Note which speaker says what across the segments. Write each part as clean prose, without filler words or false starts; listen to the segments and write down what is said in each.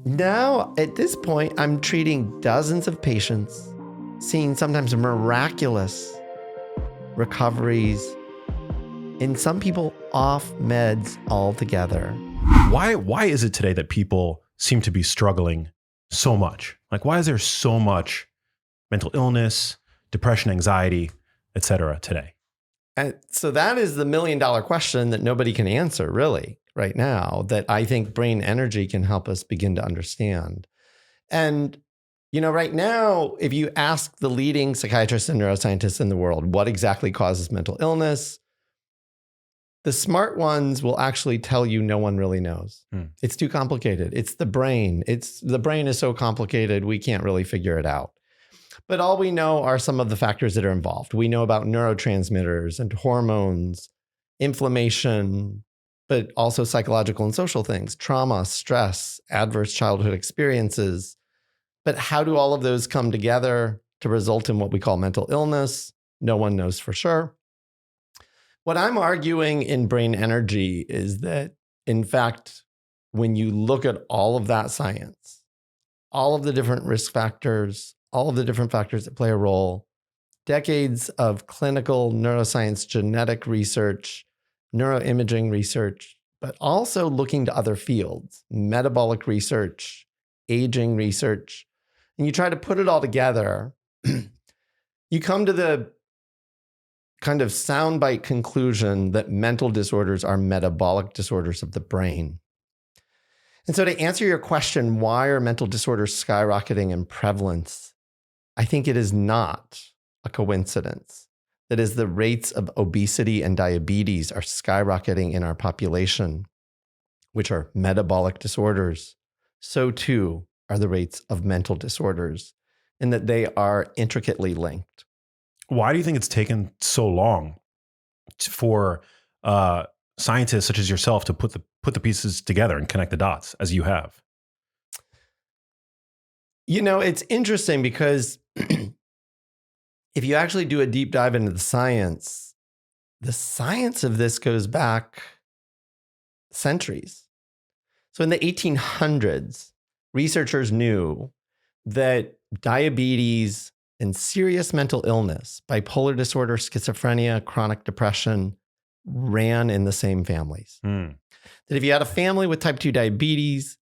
Speaker 1: Now, at this point, I'm treating dozens of patients, seeing sometimes miraculous recoveries, and some people off meds altogether.
Speaker 2: Why is it today that people seem to be struggling so much? Like, why is there so much mental illness, depression, anxiety, etc. today?
Speaker 1: And so that is the $1 million question that nobody can answer really right now, that I think brain energy can help us begin to understand. And, right now, if you ask the leading psychiatrists and neuroscientists in the world, what exactly causes mental illness, the smart ones will actually tell you no one really knows. It's too complicated. It's the brain. The brain is so complicated, we can't really figure it out. But all we know are some of the factors that are involved. We know about neurotransmitters and hormones, inflammation, but also psychological and social things, trauma, stress, adverse childhood experiences. But how do all of those come together to result in what we call mental illness? No one knows for sure. What I'm arguing in brain energy is that, in fact, when you look at all of that science, all of the different risk factors, all of the different factors that play a role, decades of clinical neuroscience, genetic research, neuroimaging research, but also looking to other fields, metabolic research, aging research, and you try to put it all together, you come to the kind of soundbite conclusion that mental disorders are metabolic disorders of the brain. And so to answer your question, why are mental disorders skyrocketing in prevalence? I think it is not a coincidence that as the rates of obesity and diabetes are skyrocketing in our population, which are metabolic disorders, so too are the rates of mental disorders, and that they are intricately linked.
Speaker 2: Why do you think it's taken so long for scientists such as yourself to put the pieces together and connect the dots as you have?
Speaker 1: It's interesting because if you actually do a deep dive into the science of this goes back centuries. So in the 1800s, researchers knew that diabetes and serious mental illness, bipolar disorder, schizophrenia, chronic depression, ran in the same families. That if you had a family with type 2 diabetes,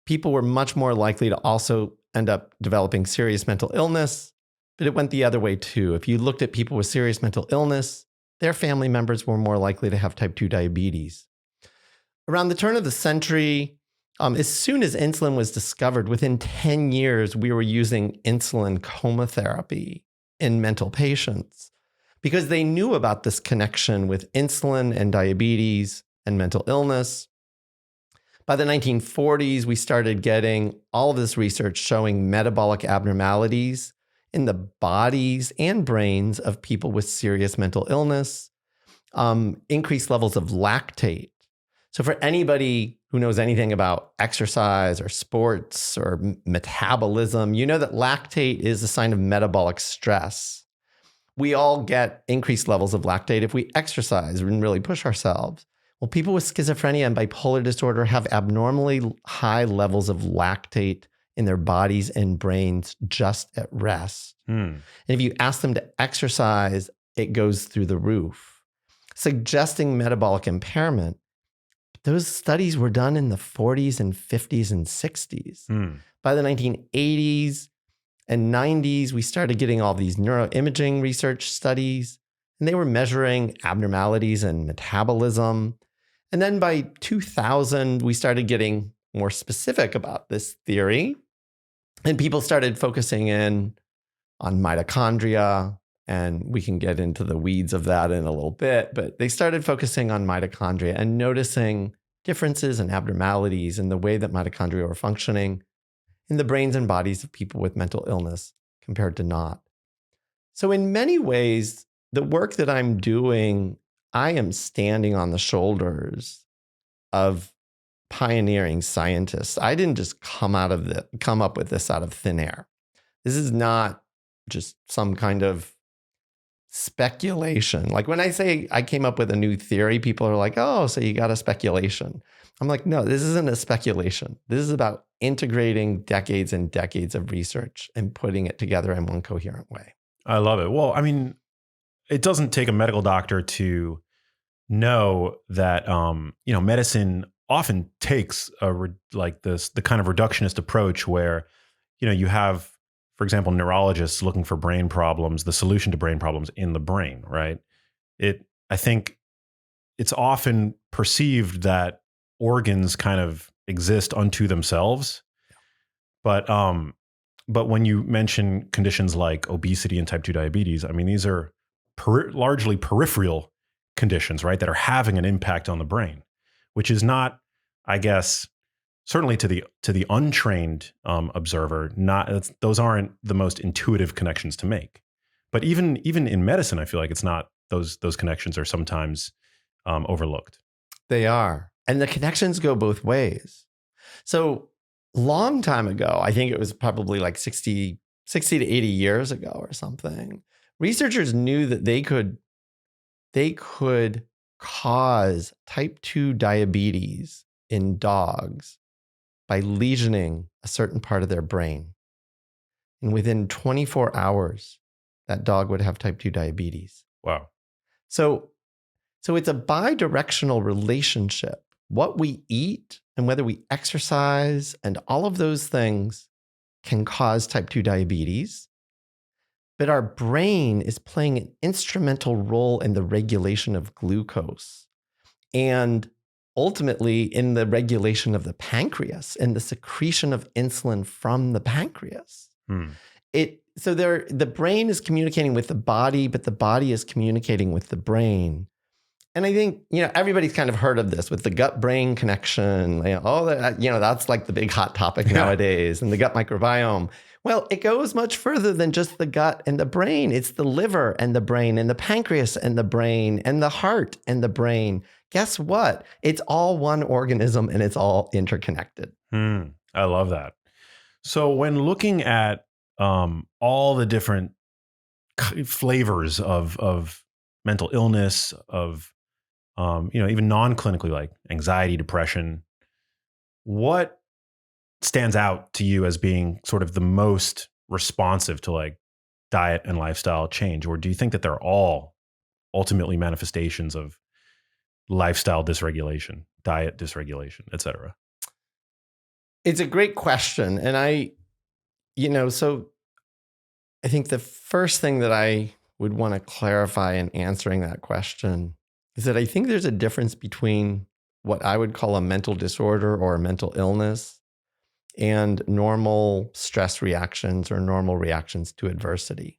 Speaker 1: people were much more likely to also end up developing serious mental illness, but it went the other way too. If you looked at people with serious mental illness, their family members were more likely to have type 2 diabetes. Around the turn of the century, as soon as insulin was discovered, within 10 years, we were using insulin coma therapy in mental patients because they knew about this connection with insulin and diabetes and mental illness. By the 1940s, we started getting all of this research showing metabolic abnormalities in the bodies and brains of people with serious mental illness, increased levels of lactate. So for anybody who knows anything about exercise or sports or metabolism, you know that lactate is a sign of metabolic stress. We all get increased levels of lactate if we exercise and really push ourselves. Well, people with schizophrenia and bipolar disorder have abnormally high levels of lactate in their bodies and brains just at rest. And if you ask them to exercise, it goes through the roof, suggesting metabolic impairment. Those studies were done in the 40s and 50s and 60s. By the 1980s and 90s, we started getting all these neuroimaging research studies, and they were measuring abnormalities in metabolism. And then by 2000, we started getting more specific about this theory, and people started focusing in on mitochondria, and we can get into the weeds of that in a little bit, but they started focusing on mitochondria and noticing differences and abnormalities in the way that mitochondria were functioning in the brains and bodies of people with mental illness compared to not. So in many ways, the work that I'm doing, I am standing on the shoulders of pioneering scientists. I didn't just come up with this out of thin air. This is not just some kind of speculation. Like when I say I came up with a new theory, people are like, oh, so you got a speculation. I'm like, no, this isn't a speculation. This is about integrating decades and decades of research and putting it together in one coherent way.
Speaker 2: I love it. Well, I mean, it doesn't take a medical doctor to know that, medicine often takes the kind of reductionist approach where, you have, for example, neurologists looking for brain problems, the solution to brain problems in the brain, right? I think it's often perceived that organs kind of exist unto themselves. But when you mention conditions like obesity and type 2 diabetes, I mean, these are largely peripheral conditions, right? That are having an impact on the brain, which is not, I guess, certainly to the untrained observer, those aren't the most intuitive connections to make. But even in medicine, I feel like it's not, those connections are sometimes overlooked.
Speaker 1: They are. And the connections go both ways. So long time ago, I think it was probably like 60 to 80 years ago or something, researchers knew that they could cause type 2 diabetes in dogs by lesioning a certain part of their brain. And within 24 hours, that dog would have type 2 diabetes.
Speaker 2: Wow.
Speaker 1: So it's a bidirectional relationship. What we eat and whether we exercise and all of those things can cause type 2 diabetes. But our brain is playing an instrumental role in the regulation of glucose and ultimately in the regulation of the pancreas and the secretion of insulin from the pancreas. The brain is communicating with the body, but the body is communicating with the brain. And I think, everybody's kind of heard of this with the gut-brain connection. That's like the big hot topic nowadays, and the gut microbiome. Well, it goes much further than just the gut and the brain. It's the liver and the brain and the pancreas and the brain and the heart and the brain. Guess what? It's all one organism and it's all interconnected.
Speaker 2: I love that. So when looking at all the different flavors of mental illness, of even non-clinically like anxiety, depression, what stands out to you as being sort of the most responsive to like diet and lifestyle change? Or do you think that they're all ultimately manifestations of lifestyle dysregulation, diet dysregulation, et cetera?
Speaker 1: It's a great question. And I think the first thing that I would want to clarify in answering that question is that I think there's a difference between what I would call a mental disorder or a mental illness and normal stress reactions or normal reactions to adversity.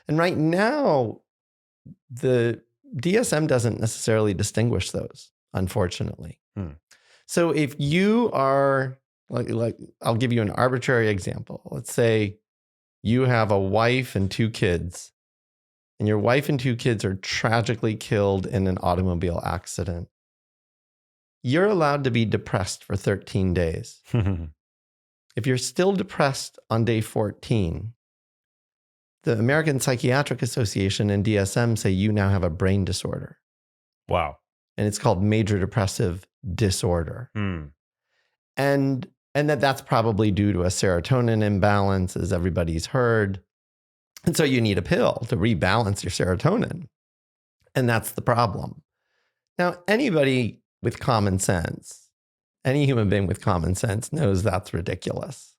Speaker 1: And right now, the DSM doesn't necessarily distinguish those, unfortunately. So if you are, like, I'll give you an arbitrary example. Let's say you have a wife and 2 kids, and your wife and 2 kids are tragically killed in an automobile accident. You're allowed to be depressed for 13 days. If you're still depressed on day 14, the American Psychiatric Association and DSM say you now have a brain disorder.
Speaker 2: Wow.
Speaker 1: And it's called major depressive disorder. And that's probably due to a serotonin imbalance, as everybody's heard. And so you need a pill to rebalance your serotonin. And that's the problem. Now, anybody with common sense, any human being with common sense knows that's ridiculous.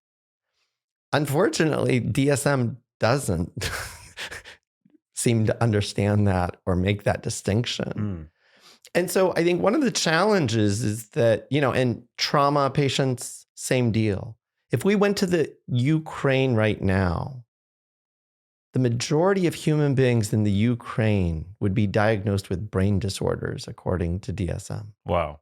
Speaker 1: Unfortunately, DSM doesn't seem to understand that or make that distinction. And so I think one of the challenges is that, in trauma patients, same deal. If we went to the Ukraine right now, the majority of human beings in the Ukraine would be diagnosed with brain disorders, according to DSM.
Speaker 2: Wow.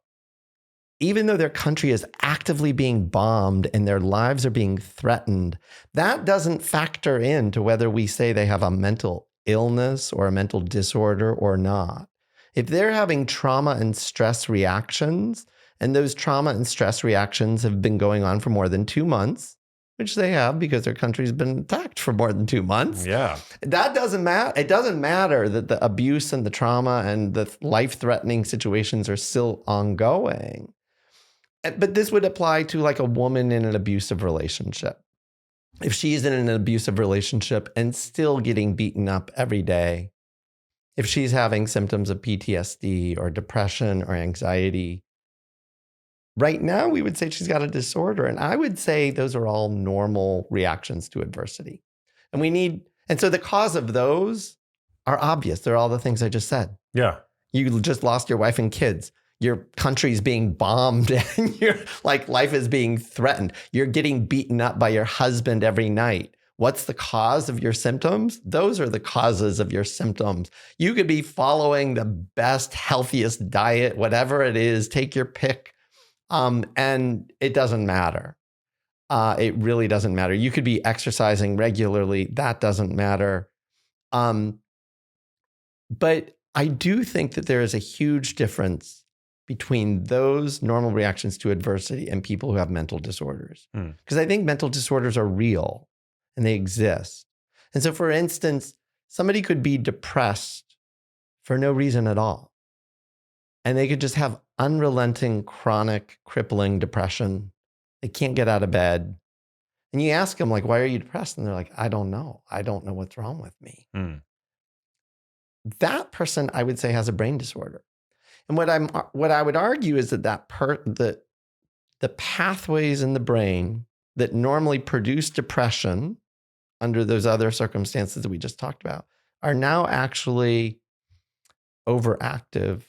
Speaker 1: Even though their country is actively being bombed and their lives are being threatened, that doesn't factor into whether we say they have a mental illness or a mental disorder or not. If they're having trauma and stress reactions, and those trauma and stress reactions have been going on for more than 2 months, which they have because their country's been attacked for more than 2 months.
Speaker 2: Yeah.
Speaker 1: That doesn't matter. It doesn't matter that the abuse and the trauma and the life-threatening situations are still ongoing. But this would apply to like a woman in an abusive relationship. If she's in an abusive relationship and still getting beaten up every day, if she's having symptoms of PTSD or depression or anxiety, right now we would say she's got a disorder. And I would say those are all normal reactions to adversity. And so the cause of those are obvious. They're all the things I just said.
Speaker 2: Yeah.
Speaker 1: You just lost your wife and kids. Your country's being bombed and your life is being threatened. You're getting beaten up by your husband every night. What's the cause of your symptoms? Those are the causes of your symptoms. You could be following the best, healthiest diet, whatever it is, take your pick. And it doesn't matter. It really doesn't matter. You could be exercising regularly. That doesn't matter. But I do think that there is a huge difference between those normal reactions to adversity and people who have mental disorders. Because I think mental disorders are real and they exist. And so, for instance, somebody could be depressed for no reason at all. And they could just have unrelenting, chronic, crippling depression. They can't get out of bed. And you ask them, like, why are you depressed? And they're like, I don't know. I don't know what's wrong with me. That person, I would say, has a brain disorder. And what I would argue is that the pathways in the brain that normally produce depression under those other circumstances that we just talked about are now actually overactive,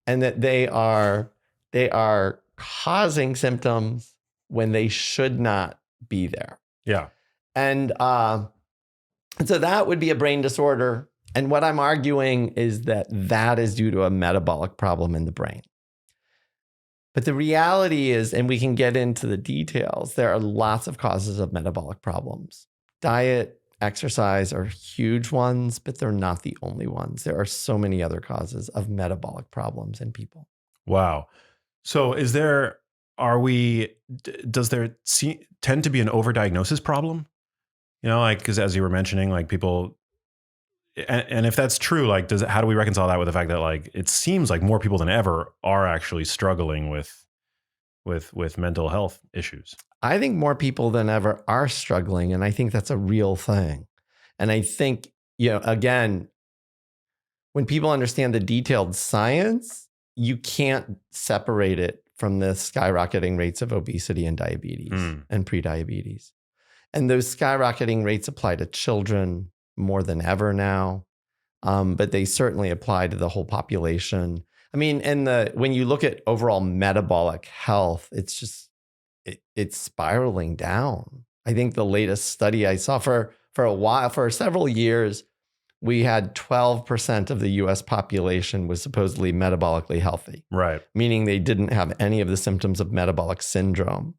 Speaker 1: and that they are causing symptoms when they should not be there.
Speaker 2: Yeah.
Speaker 1: And so that would be a brain disorder. And what I'm arguing is that is due to a metabolic problem in the brain. But the reality is, and we can get into the details, there are lots of causes of metabolic problems. Diet, exercise are huge ones, but they're not the only ones. There are so many other causes of metabolic problems in people.
Speaker 2: Wow. So does there tend to be an overdiagnosis problem? Because as you were mentioning, like people, and if that's true, like, how do we reconcile that with the fact that, like, it seems like more people than ever are actually struggling with mental health issues?
Speaker 1: I think more people than ever are struggling, and I think that's a real thing. And I think, again, when people understand the detailed science, you can't separate it from the skyrocketing rates of obesity and diabetes and prediabetes. And those skyrocketing rates apply to children more than ever now, but they certainly apply to the whole population. I mean, when you look at overall metabolic health, it's just it's spiraling down. I think the latest study I saw for several years, we had 12% of the U.S. population was supposedly metabolically healthy,
Speaker 2: right? Meaning
Speaker 1: they didn't have any of the symptoms of metabolic syndrome.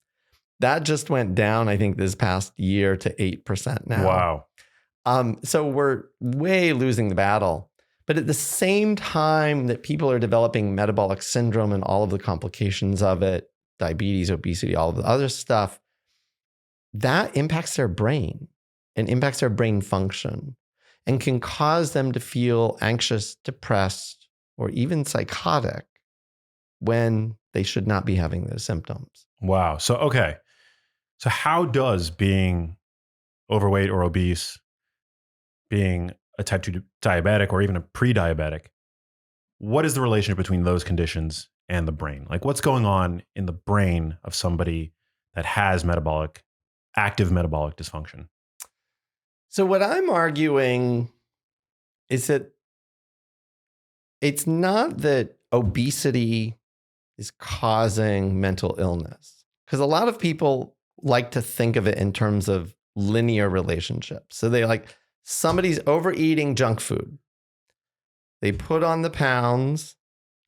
Speaker 1: That just went down, I think, this past year to 8% now.
Speaker 2: Wow.
Speaker 1: So we're way losing the battle. But at the same time that people are developing metabolic syndrome and all of the complications of it, diabetes, obesity, all of the other stuff, that impacts their brain and impacts their brain function and can cause them to feel anxious, depressed, or even psychotic when they should not be having those symptoms.
Speaker 2: Wow. So, okay. So how does being overweight or obese, being a type 2 diabetic or even a pre-diabetic, what is the relationship between those conditions and the brain? Like, what's going on in the brain of somebody that has active metabolic dysfunction?
Speaker 1: So what I'm arguing is that it's not that obesity is causing mental illness, because a lot of people like to think of it in terms of linear relationships. So they like, somebody's overeating junk food. They put on the pounds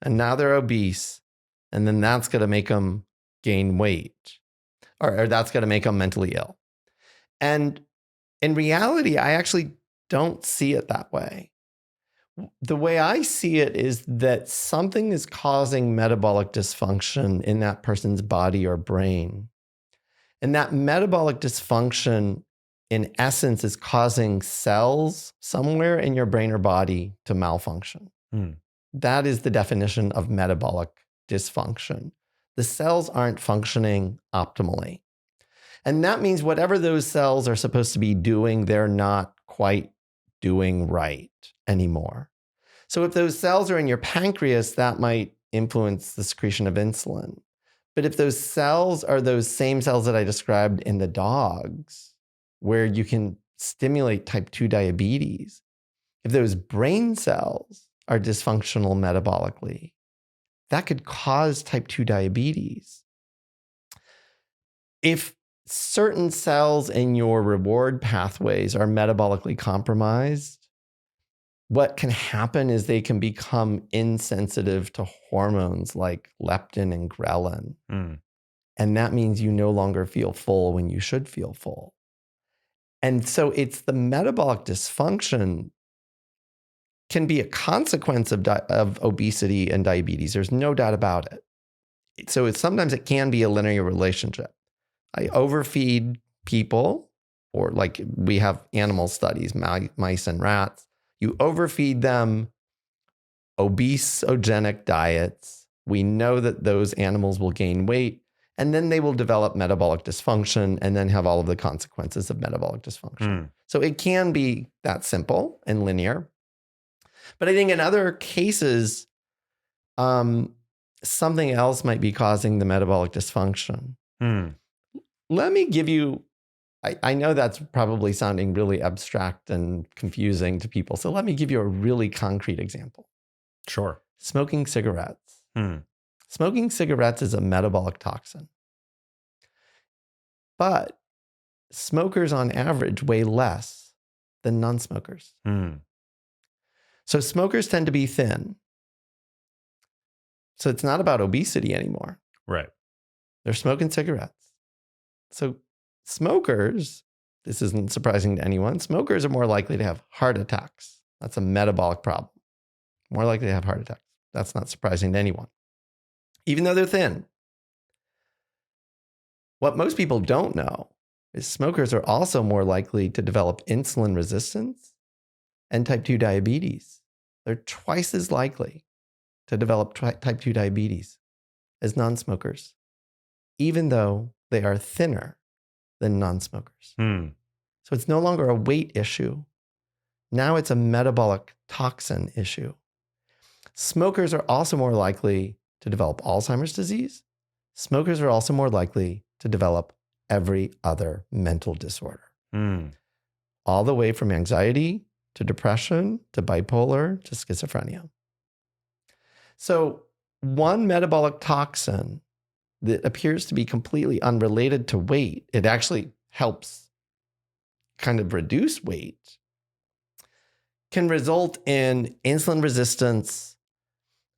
Speaker 1: and now they're obese. And then that's going to make them gain weight, or that's going to make them mentally ill. And in reality, I actually don't see it that way. The way I see it is that something is causing metabolic dysfunction in that person's body or brain. And that metabolic dysfunction, in essence, is causing cells somewhere in your brain or body to malfunction. That is the definition of metabolic dysfunction. The cells aren't functioning optimally. And that means whatever those cells are supposed to be doing, they're not quite doing right anymore. So if those cells are in your pancreas, that might influence the secretion of insulin. But if those cells are those same cells that I described in the dogs, where you can stimulate type 2 diabetes, if those brain cells are dysfunctional metabolically, that could cause type 2 diabetes. If certain cells in your reward pathways are metabolically compromised, what can happen is they can become insensitive to hormones like leptin and ghrelin. And that means you no longer feel full when you should feel full. And so it's the metabolic dysfunction can be a consequence of obesity and diabetes. There's no doubt about it. So sometimes it can be a linear relationship. I overfeed people, or like we have animal studies, mice and rats. You overfeed them obesogenic diets. We know that those animals will gain weight, and then they will develop metabolic dysfunction and then have all of the consequences of metabolic dysfunction. So it can be that simple and linear. But I think in other cases, something else might be causing the metabolic dysfunction. Let me give you, I know that's probably sounding really abstract and confusing to people. So let me give you a really concrete example.
Speaker 2: Sure.
Speaker 1: Smoking cigarettes. Smoking cigarettes is a metabolic toxin. But smokers on average weigh less than non-smokers. So smokers tend to be thin. So it's not about obesity anymore.
Speaker 2: Right.
Speaker 1: They're smoking cigarettes. So smokers, this isn't surprising to anyone, smokers are more likely to have heart attacks. That's a metabolic problem. More likely to have heart attacks. That's not surprising to anyone, even though they're thin. What most people don't know is smokers are also more likely to develop insulin resistance and type 2 diabetes. They're twice as likely to develop type 2 diabetes as non-smokers, even though they are thinner than non-smokers. So it's no longer a weight issue. Now it's a metabolic toxin issue. Smokers are also more likely to develop Alzheimer's disease. Smokers are also more likely to develop every other mental disorder. All the way from anxiety to depression to bipolar to schizophrenia. So one metabolic toxin that appears to be completely unrelated to weight, it actually helps kind of reduce weight, can result in insulin resistance,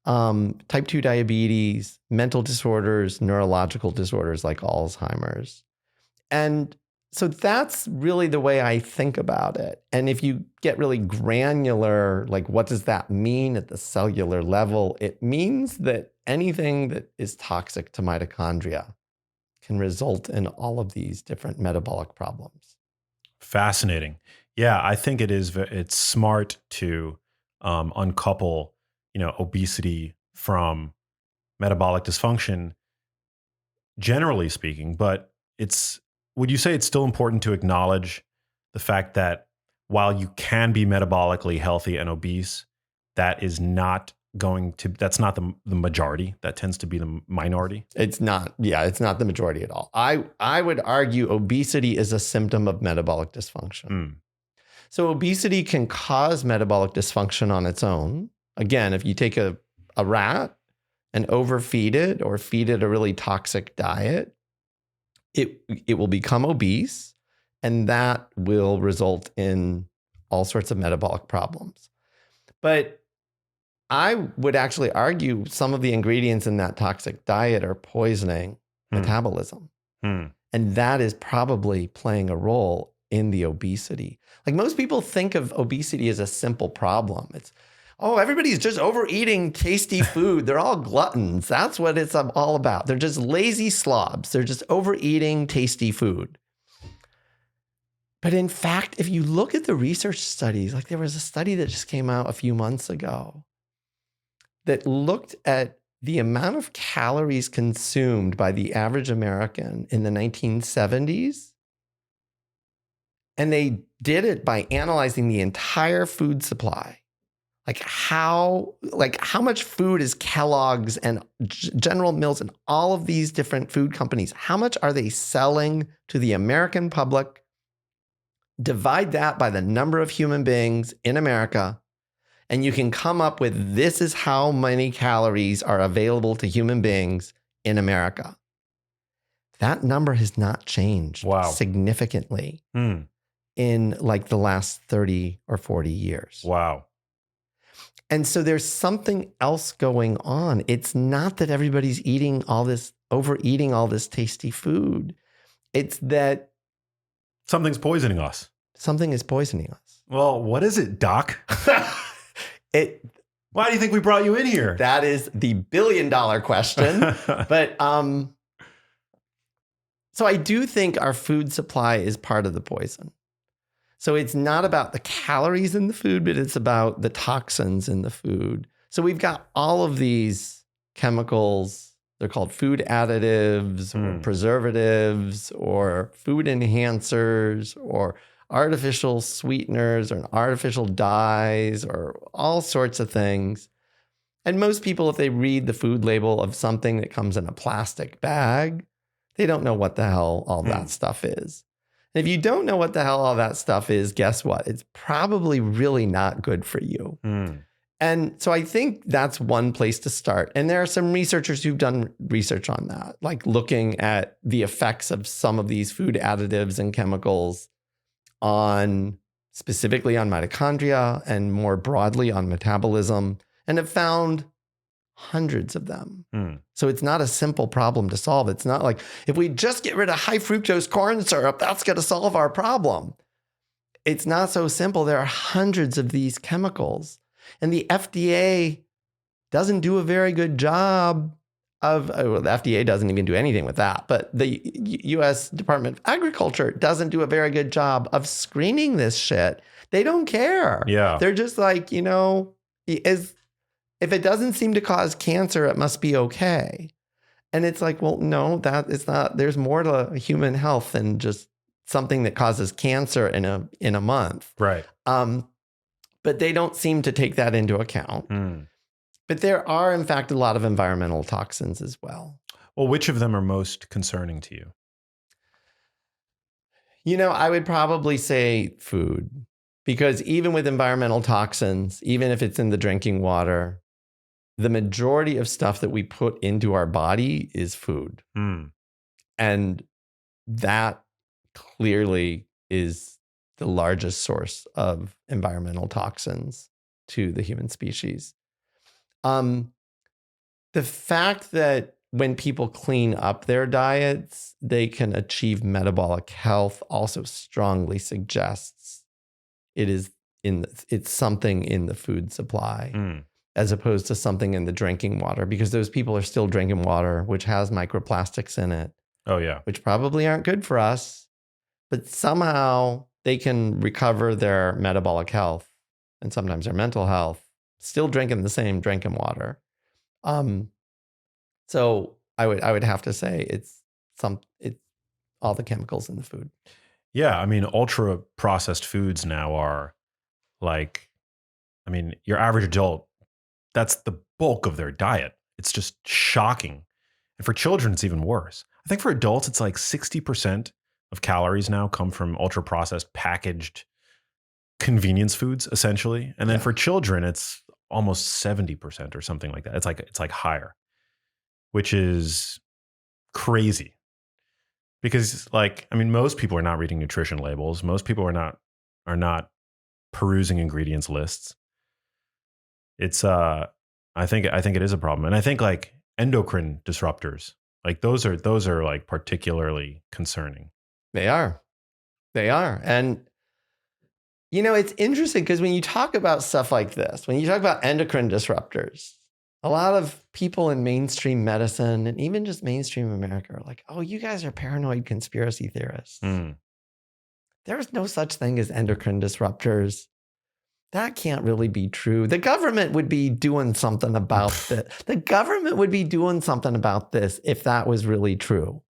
Speaker 1: type 2 diabetes, mental disorders, neurological disorders like Alzheimer's. And so that's really the way I think about it. And if you get really granular, like what does that mean at the cellular level? It means that anything that is toxic to mitochondria can result in all of these different metabolic problems.
Speaker 2: Fascinating. Yeah, I think it's smart to uncouple, obesity from metabolic dysfunction, generally speaking. But would you say it's still important to acknowledge the fact that while you can be metabolically healthy and obese, that's not the majority. That tends to be the minority.
Speaker 1: It's not the majority at all. I would argue obesity is a symptom of metabolic dysfunction. So obesity can cause metabolic dysfunction on its own. Again, if you take a rat and overfeed it or feed it a really toxic diet, it will become obese, and that will result in all sorts of metabolic problems. But I would actually argue some of the ingredients in that toxic diet are poisoning metabolism. And that is probably playing a role in the obesity. Like most people think of obesity as a simple problem. It's, Oh, everybody's just overeating tasty food. They're all gluttons. That's what it's all about. They're just lazy slobs. They're just overeating tasty food. But in fact, if you look at the research studies, like there was a study that just came out a few months ago that looked at the amount of calories consumed by the average American in the 1970s. And they did it by analyzing the entire food supply. Like how much food is Kellogg's and General Mills and all of these different food companies, how much are they selling to the American public? Divide that by the number of human beings in America, and you can come up with this is how many calories are available to human beings in America. That number has not changed significantly in like the last 30 or 40 years.
Speaker 2: Wow.
Speaker 1: And so there's something else going on. It's not that everybody's overeating all this tasty food. It's that
Speaker 2: something's poisoning us.
Speaker 1: Something is poisoning us.
Speaker 2: Well, what is it, Doc? Why do you think we brought you in here?
Speaker 1: That is the billion-dollar question. But so I do think our food supply is part of the poison. So it's not about the calories in the food, but it's about the toxins in the food. So we've got all of these chemicals. They're called food additives or preservatives or food enhancers or artificial sweeteners or artificial dyes or all sorts of things. And most people, if they read the food label of something that comes in a plastic bag, they don't know what the hell all that stuff is. And if you don't know what the hell all that stuff is, guess what? It's probably really not good for you. And so I think that's one place to start. And there are some researchers who've done research on that, like looking at the effects of some of these food additives and chemicals specifically on mitochondria and more broadly on metabolism, and have found hundreds of them. So it's not a simple problem to solve. It's not like if we just get rid of high fructose corn syrup, that's going to solve our problem. It's not so simple. There are hundreds of these chemicals, and the FDA doesn't do a very good job the FDA doesn't even do anything with that, but the U.S. Department of Agriculture doesn't do a very good job of screening this shit. They don't care.
Speaker 2: Yeah.
Speaker 1: They're just like, if it doesn't seem to cause cancer, it must be okay. And it's like, well, no, that is not. There's more to human health than just something that causes cancer in a month.
Speaker 2: Right.
Speaker 1: But they don't seem to take that into account. But there are, in fact, a lot of environmental toxins as well.
Speaker 2: Well, which of them are most concerning to you?
Speaker 1: I would probably say food, because even with environmental toxins, even if it's in the drinking water, the majority of stuff that we put into our body is food. And that clearly is the largest source of environmental toxins to the human species. The fact that when people clean up their diets, they can achieve metabolic health also strongly suggests it's something in the food supply as opposed to something in the drinking water, because those people are still drinking water, which has microplastics in it.
Speaker 2: Oh, yeah.
Speaker 1: Which probably aren't good for us, but somehow they can recover their metabolic health and sometimes their mental health still drinking the same drinking water. So I would have to say it's all the chemicals in the food.
Speaker 2: Yeah, I mean, ultra processed foods now are like, your average adult, that's the bulk of their diet. It's just shocking. And for children, it's even worse. I think for adults, it's like 60% of calories now come from ultra processed packaged convenience foods, essentially. And then for children, it's almost 70% or something like that. It's like higher, which is crazy. Because most people are not reading nutrition labels. Most people are not perusing ingredients lists. It's I think it is a problem. And I think like endocrine disruptors, like those are like particularly concerning.
Speaker 1: They are. And It's interesting because when you talk about stuff like this, when you talk about endocrine disruptors, a lot of people in mainstream medicine and even just mainstream America are like, oh, you guys are paranoid conspiracy theorists. There's no such thing as endocrine disruptors. That can't really be true. The government would be doing something about this. The government would be doing something about this if that was really true.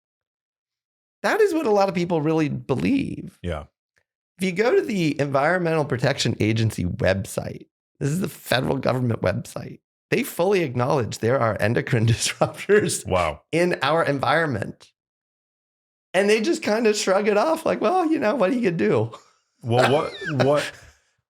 Speaker 1: That is what a lot of people really believe.
Speaker 2: Yeah.
Speaker 1: If you go to the Environmental Protection Agency website, this is the federal government website, they fully acknowledge there are endocrine disruptors in our environment. And they just kind of shrug it off like, well, what are you going to do?
Speaker 2: Well, what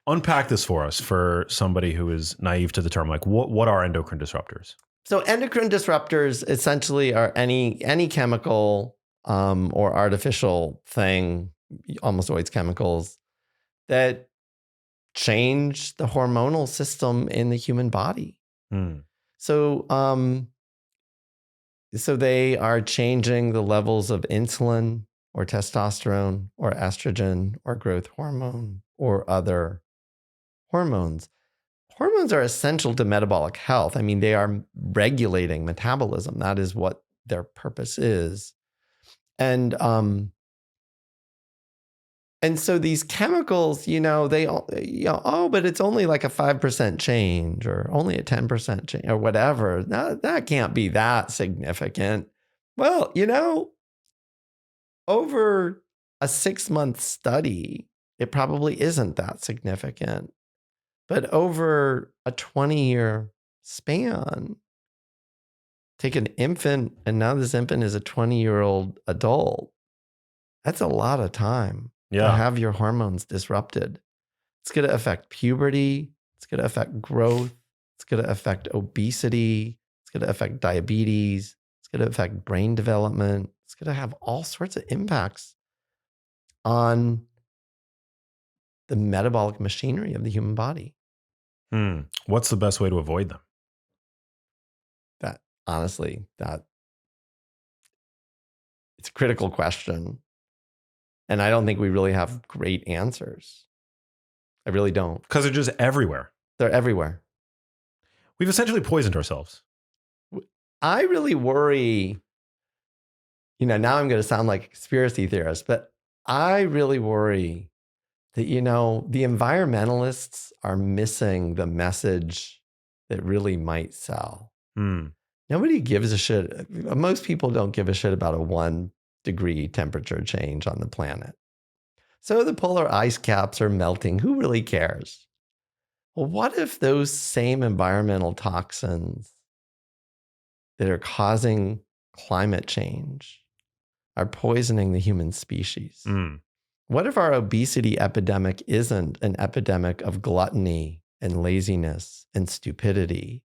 Speaker 2: unpack this for us for somebody who is naive to the term. Like what are endocrine disruptors?
Speaker 1: So endocrine disruptors essentially are any chemical or artificial thing, almost always chemicals, that change the hormonal system in the human body. So they are changing the levels of insulin or testosterone or estrogen or growth hormone or other hormones. Hormones are essential to metabolic health. I mean, they are regulating metabolism. That is what their purpose is. And so these chemicals, but it's only like a 5% change or only a 10% change or whatever. That can't be that significant. Well, over a 6-month study, it probably isn't that significant. But over a 20-year span, take an infant, and now this infant is a 20-year-old adult. That's a lot of time to have your hormones disrupted. It's going to affect puberty. It's going to affect growth. It's going to affect obesity. It's going to affect diabetes. It's going to affect brain development. It's going to have all sorts of impacts on the metabolic machinery of the human body.
Speaker 2: What's the best way to avoid them?
Speaker 1: Honestly, it's a critical question. And I don't think we really have great answers. I really don't.
Speaker 2: Because they're just everywhere.
Speaker 1: They're everywhere.
Speaker 2: We've essentially poisoned ourselves.
Speaker 1: I really worry, now I'm going to sound like a conspiracy theorist, but I really worry that, the environmentalists are missing the message that really might sell. Nobody gives a shit. Most people don't give a shit about a 1-degree temperature change on the planet. So the polar ice caps are melting. Who really cares? Well, what if those same environmental toxins that are causing climate change are poisoning the human species? What if our obesity epidemic isn't an epidemic of gluttony and laziness and stupidity,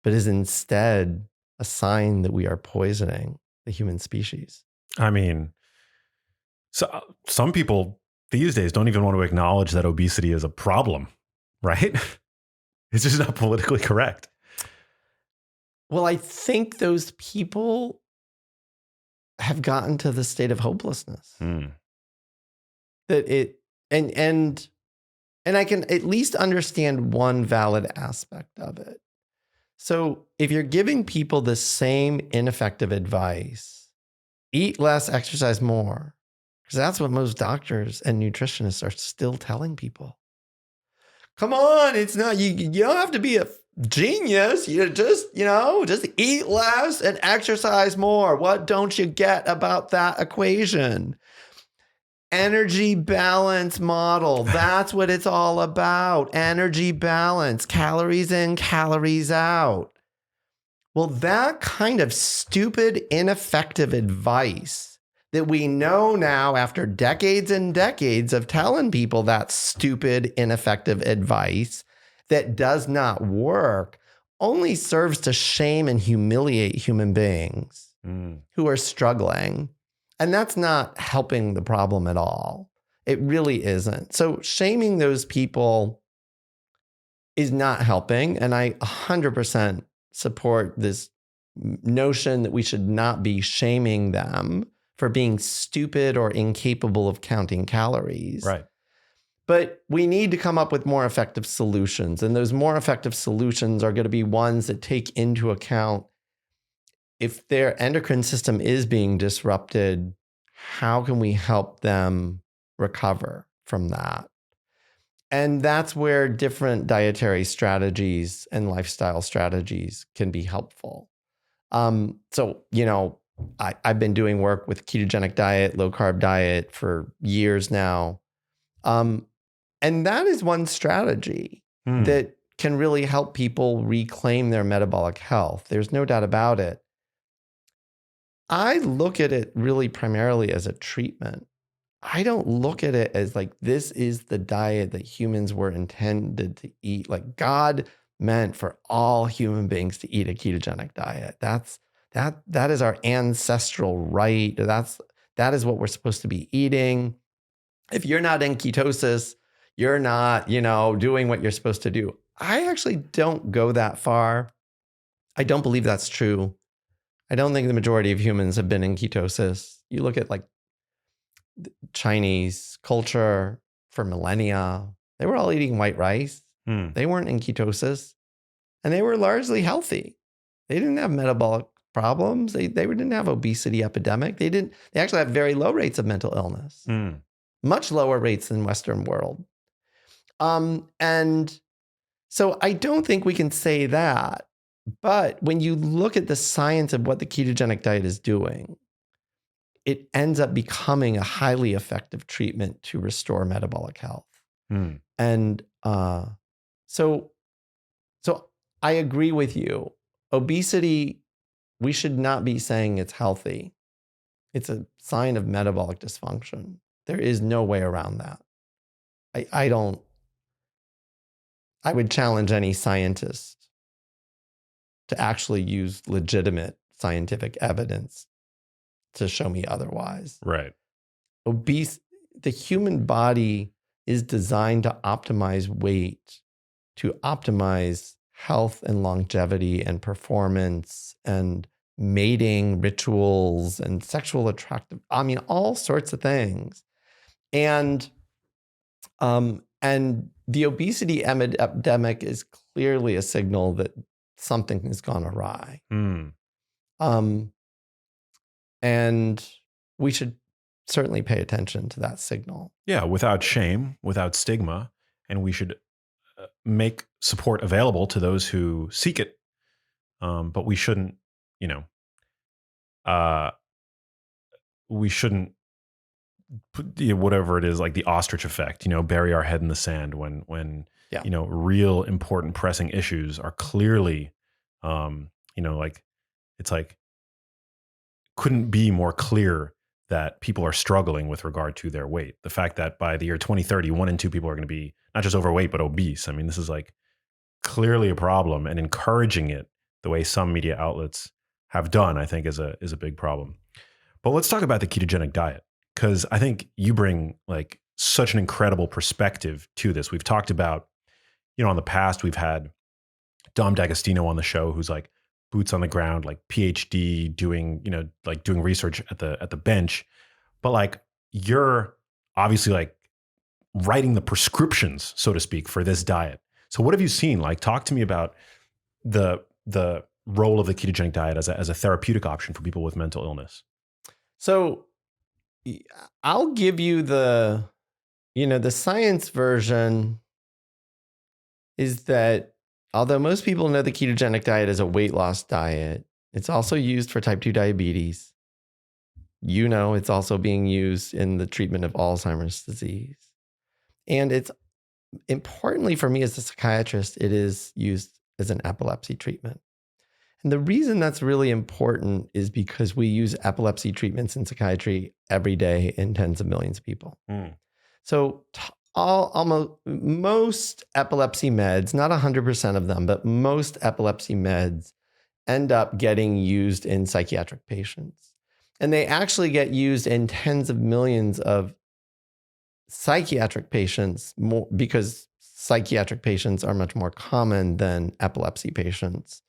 Speaker 1: but is instead a sign that we are poisoning the human species?
Speaker 2: I mean, so some people these days don't even want to acknowledge that obesity is a problem, right? It's just not politically correct.
Speaker 1: Well, I think those people have gotten to the state of hopelessness. That it and I can at least understand one valid aspect of it. So if you're giving people the same ineffective advice, eat less, exercise more, because that's what most doctors and nutritionists are still telling people. Come on, it's not, you don't have to be a genius. You just eat less and exercise more. What don't you get about that equation? Energy balance model. That's what it's all about. Energy balance, calories in, calories out. Well, that kind of stupid, ineffective advice that we know now after decades and decades of telling people that stupid, ineffective advice that does not work only serves to shame and humiliate human beings who are struggling. And that's not helping the problem at all. It really isn't. So shaming those people is not helping. And I 100% support this notion that we should not be shaming them for being stupid or incapable of counting calories.
Speaker 2: Right.
Speaker 1: But we need to come up with more effective solutions. And those more effective solutions are going to be ones that take into account if their endocrine system is being disrupted, how can we help them recover from that? And that's where different dietary strategies and lifestyle strategies can be helpful. So, I've been doing work with ketogenic diet, low carb diet for years now. And that is one strategy that can really help people reclaim their metabolic health. There's no doubt about it. I look at it really primarily as a treatment. I don't look at it as like, this is the diet that humans were intended to eat. Like God meant for all human beings to eat a ketogenic diet. That is our ancestral right. That is what we're supposed to be eating. If you're not in ketosis, you're not, doing what you're supposed to do. I actually don't go that far. I don't believe that's true. I don't think the majority of humans have been in ketosis. You look at like Chinese culture for millennia, they were all eating white rice. They weren't in ketosis and they were largely healthy. They didn't have metabolic problems. They didn't have obesity epidemic. They actually have very low rates of mental illness, much lower rates than Western world. And so I don't think we can say that. But when you look at the science of what the ketogenic diet is doing, it ends up becoming a highly effective treatment to restore metabolic health. And so I agree with you. Obesity, we should not be saying it's healthy. It's a sign of metabolic dysfunction. There is no way around that. I would challenge any scientist to actually use legitimate scientific evidence to show me otherwise.
Speaker 2: Right.
Speaker 1: The human body is designed to optimize weight, to optimize health and longevity and performance and mating rituals and sexual attractive, all sorts of things. And the obesity epidemic is clearly a signal that something has gone awry. And we should certainly pay attention to that signal.
Speaker 2: Yeah, without shame, without stigma, and we should make support available to those who seek it. But we shouldn't, put, whatever it is, like the ostrich effect, bury our head in the sand when real important pressing issues are clearly, it's like couldn't be more clear that people are struggling with regard to their weight. The fact that by the year 2030, 1 in 2 people are going to be not just overweight, but obese. I mean, this is like clearly a problem, and encouraging it the way some media outlets have done, I think is a big problem. But let's talk about the ketogenic diet, because I think you bring like such an incredible perspective to this. We've talked about, in the past, we've had Dom D'Agostino on the show, who's like boots on the ground, like PhD doing research at the bench. But like you're obviously like writing the prescriptions, so to speak, for this diet. So what have you seen? Like, talk to me about the role of the ketogenic diet as a therapeutic option for people with mental illness.
Speaker 1: So I'll give you the science version is that although most people know the ketogenic diet is a weight loss diet, it's also used for type 2 diabetes. It's also being used in the treatment of Alzheimer's disease. And it's importantly for me as a psychiatrist, it is used as an epilepsy treatment. And the reason that's really important is because we use epilepsy treatments in psychiatry every day in tens of millions of people. So most epilepsy meds, not 100% of them, but most epilepsy meds end up getting used in psychiatric patients. And they actually get used in tens of millions of psychiatric patients because psychiatric patients are much more common than epilepsy patients.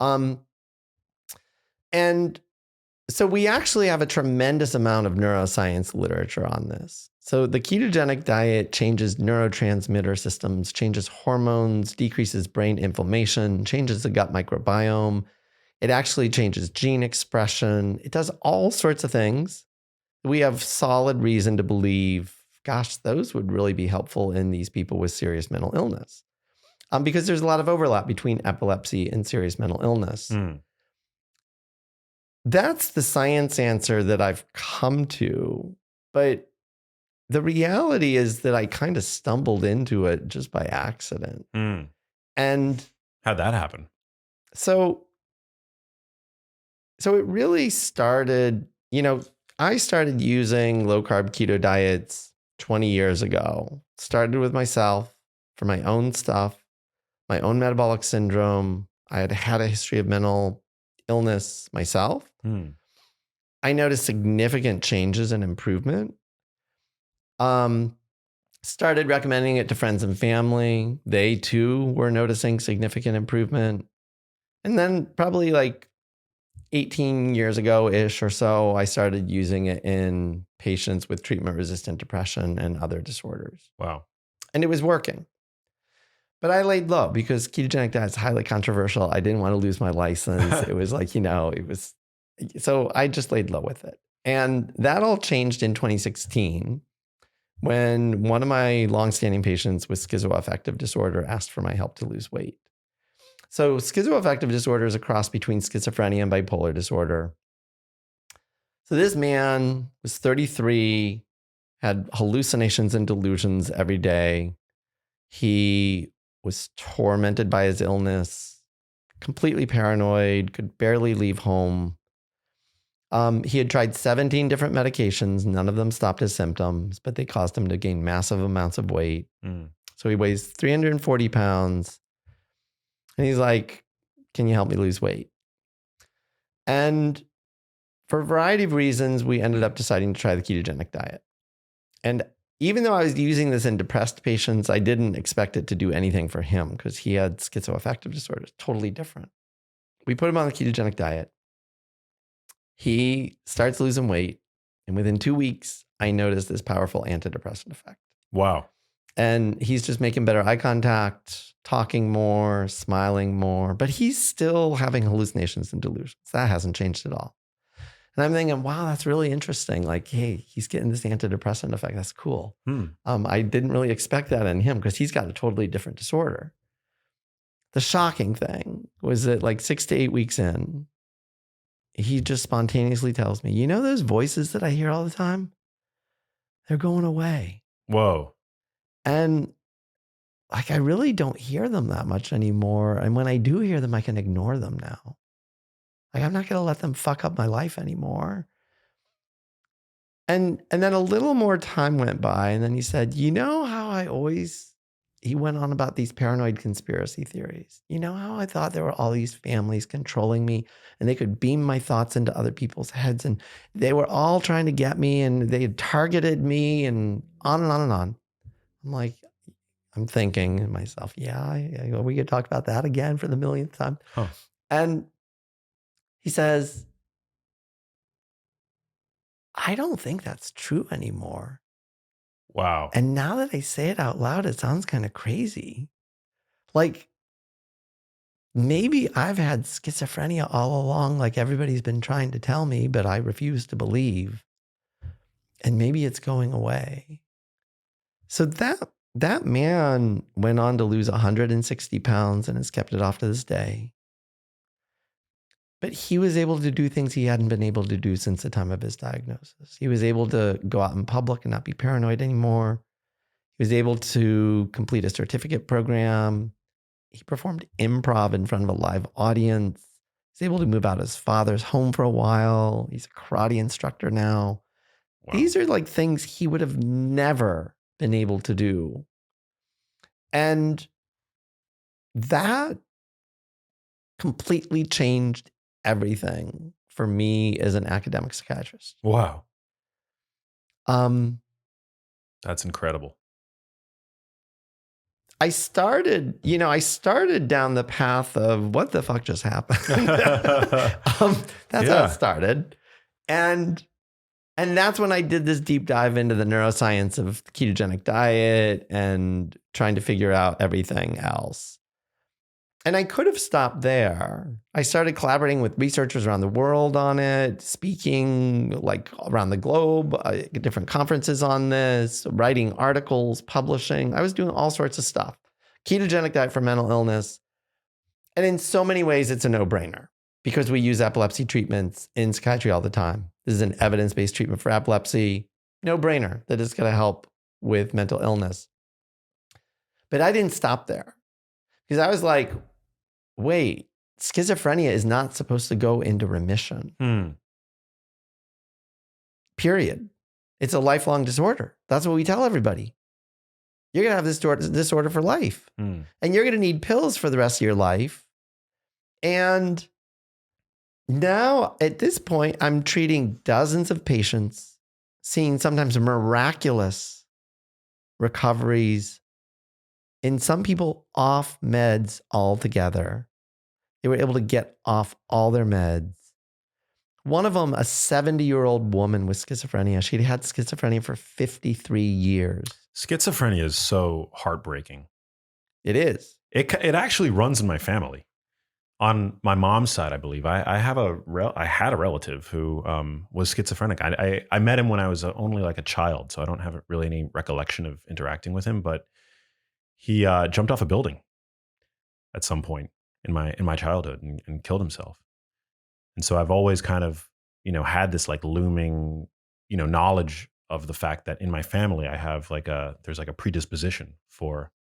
Speaker 1: And So we actually have a tremendous amount of neuroscience literature on this. So the ketogenic diet changes neurotransmitter systems, changes hormones, decreases brain inflammation, changes the gut microbiome. It actually changes gene expression. It does all sorts of things. We have solid reason to believe, gosh, those would really be helpful in these people with serious mental illness. Because there's a lot of overlap between epilepsy and serious mental illness. That's the science answer that I've come to. But the reality is that I kind of stumbled into it just by accident. And
Speaker 2: how'd that happen?
Speaker 1: So it really started, I started using low carb keto diets 20 years ago. Started with myself for my own stuff, my own metabolic syndrome. I had had a history of mental illness myself. I noticed significant changes and improvement. Started recommending it to friends and family. They too were noticing significant improvement. And then probably like 18 years ago-ish or so, I started using it in patients with treatment-resistant depression and other disorders.
Speaker 2: Wow.
Speaker 1: And it was working. But I laid low because ketogenic diet is highly controversial. I didn't want to lose my license. It was like, so I just laid low with it. And that all changed in 2016 when one of my longstanding patients with schizoaffective disorder asked for my help to lose weight. So schizoaffective disorder is a cross between schizophrenia and bipolar disorder. So this man was 33, had hallucinations and delusions every day. He was tormented by his illness, completely paranoid, could barely leave home. He had tried 17 different medications. None of them stopped his symptoms, but they caused him to gain massive amounts of weight. So he weighs 340 pounds. And he's like, can you help me lose weight? And for a variety of reasons, we ended up deciding to try the ketogenic diet. And even though I was using this in depressed patients, I didn't expect it to do anything for him because he had schizoaffective disorder. Totally different. We put him on the ketogenic diet. He starts losing weight. And within 2 weeks, I noticed this powerful antidepressant effect.
Speaker 2: Wow.
Speaker 1: And he's just making better eye contact, talking more, smiling more, but he's still having hallucinations and delusions. That hasn't changed at all. And I'm thinking, wow, that's really interesting. Like, hey, he's getting this antidepressant effect. That's cool. I didn't really expect that in him because he's got a totally different disorder. The shocking thing was that like 6 to 8 weeks in, he just spontaneously tells me, you know those voices that I hear all the time? They're going away.
Speaker 2: Whoa.
Speaker 1: And like, I really don't hear them that much anymore. And when I do hear them, I can ignore them now. Like, I'm not going to let them fuck up my life anymore. And then a little more time went by. And then he said, you know how he went on about these paranoid conspiracy theories. You know how I thought there were all these families controlling me and they could beam my thoughts into other people's heads and they were all trying to get me and they had targeted me and on and on and on. I'm like, I'm thinking to myself, yeah, we could talk about that again for the millionth time.
Speaker 2: Huh.
Speaker 1: And he says, I don't think that's true anymore.
Speaker 2: Wow.
Speaker 1: And now that I say it out loud, it sounds kind of crazy. Like, maybe I've had schizophrenia all along, like everybody's been trying to tell me, but I refuse to believe. And maybe it's going away. So that man went on to lose 160 pounds and has kept it off to this day. But he was able to do things he hadn't been able to do since the time of his diagnosis. He was able to go out in public and not be paranoid anymore. He was able to complete a certificate program. He performed improv in front of a live audience. He's able to move out of his father's home for a while. He's a karate instructor now. Wow. These are like things he would have never been able to do. And that completely changed everything for me as an academic psychiatrist.
Speaker 2: Wow. That's incredible.
Speaker 1: I started down the path of what the fuck just happened. That's how it started. And that's when I did this deep dive into the neuroscience of the ketogenic diet and trying to figure out everything else. And I could have stopped there. I started collaborating with researchers around the world on it, speaking like around the globe, at different conferences on this, writing articles, publishing. I was doing all sorts of stuff. Ketogenic diet for mental illness. And in so many ways, it's a no-brainer because we use epilepsy treatments in psychiatry all the time. This is an evidence-based treatment for epilepsy. No-brainer that it's going to help with mental illness. But I didn't stop there because I was like, wait, schizophrenia is not supposed to go into remission. Period. It's a lifelong disorder. That's what we tell everybody. You're going to have this disorder for life. And you're going to need pills for the rest of your life. And now at this point, I'm treating dozens of patients, seeing sometimes miraculous recoveries, and some people off meds altogether. They were able to get off all their meds. One of them, a 70-year-old woman with schizophrenia. She'd had schizophrenia for 53 years.
Speaker 2: Schizophrenia is so heartbreaking.
Speaker 1: It is.
Speaker 2: It actually runs in my family. On my mom's side, I believe, I had a relative who was schizophrenic. I met him when I was only like a child, so I don't have really any recollection of interacting with him. But he jumped off a building at some point in my childhood and killed himself. And so I've always kind of had this like looming knowledge of the fact that in my family I have there's a predisposition for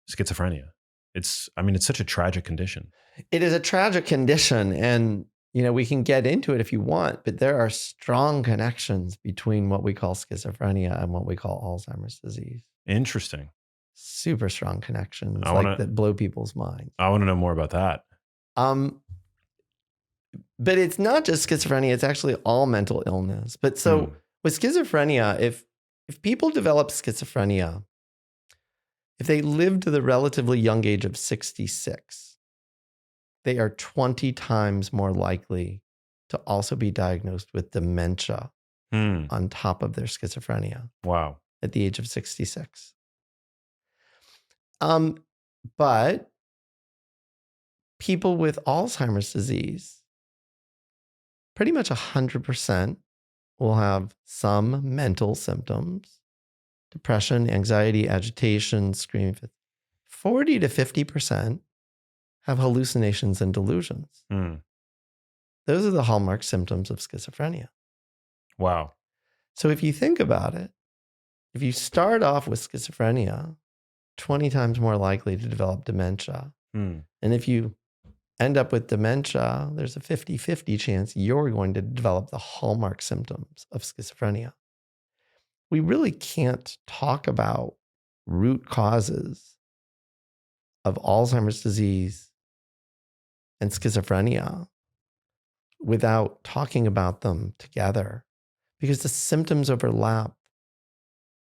Speaker 2: schizophrenia. It's such a tragic condition.
Speaker 1: It is a tragic condition, and we can get into it if you want, but there are strong connections between what we call schizophrenia and what we call Alzheimer's disease.
Speaker 2: Interesting.
Speaker 1: Super strong connections that blow people's minds.
Speaker 2: I want to know more about that.
Speaker 1: But it's not just schizophrenia, it's actually all mental illness. But so with schizophrenia, if people develop schizophrenia, if they live to the relatively young age of 66, they are 20 times more likely to also be diagnosed with dementia on top of their schizophrenia.
Speaker 2: Wow.
Speaker 1: At the age of 66. But people with Alzheimer's disease, pretty much 100% will have some mental symptoms, depression, anxiety, agitation, screaming. 40 to 50% have hallucinations and delusions. Those are the hallmark symptoms of schizophrenia.
Speaker 2: Wow.
Speaker 1: So if you think about it, if you start off with schizophrenia, 20 times more likely to develop dementia. And if you end up with dementia, there's a 50-50 chance you're going to develop the hallmark symptoms of schizophrenia. We really can't talk about root causes of Alzheimer's disease and schizophrenia without talking about them together because the symptoms overlap.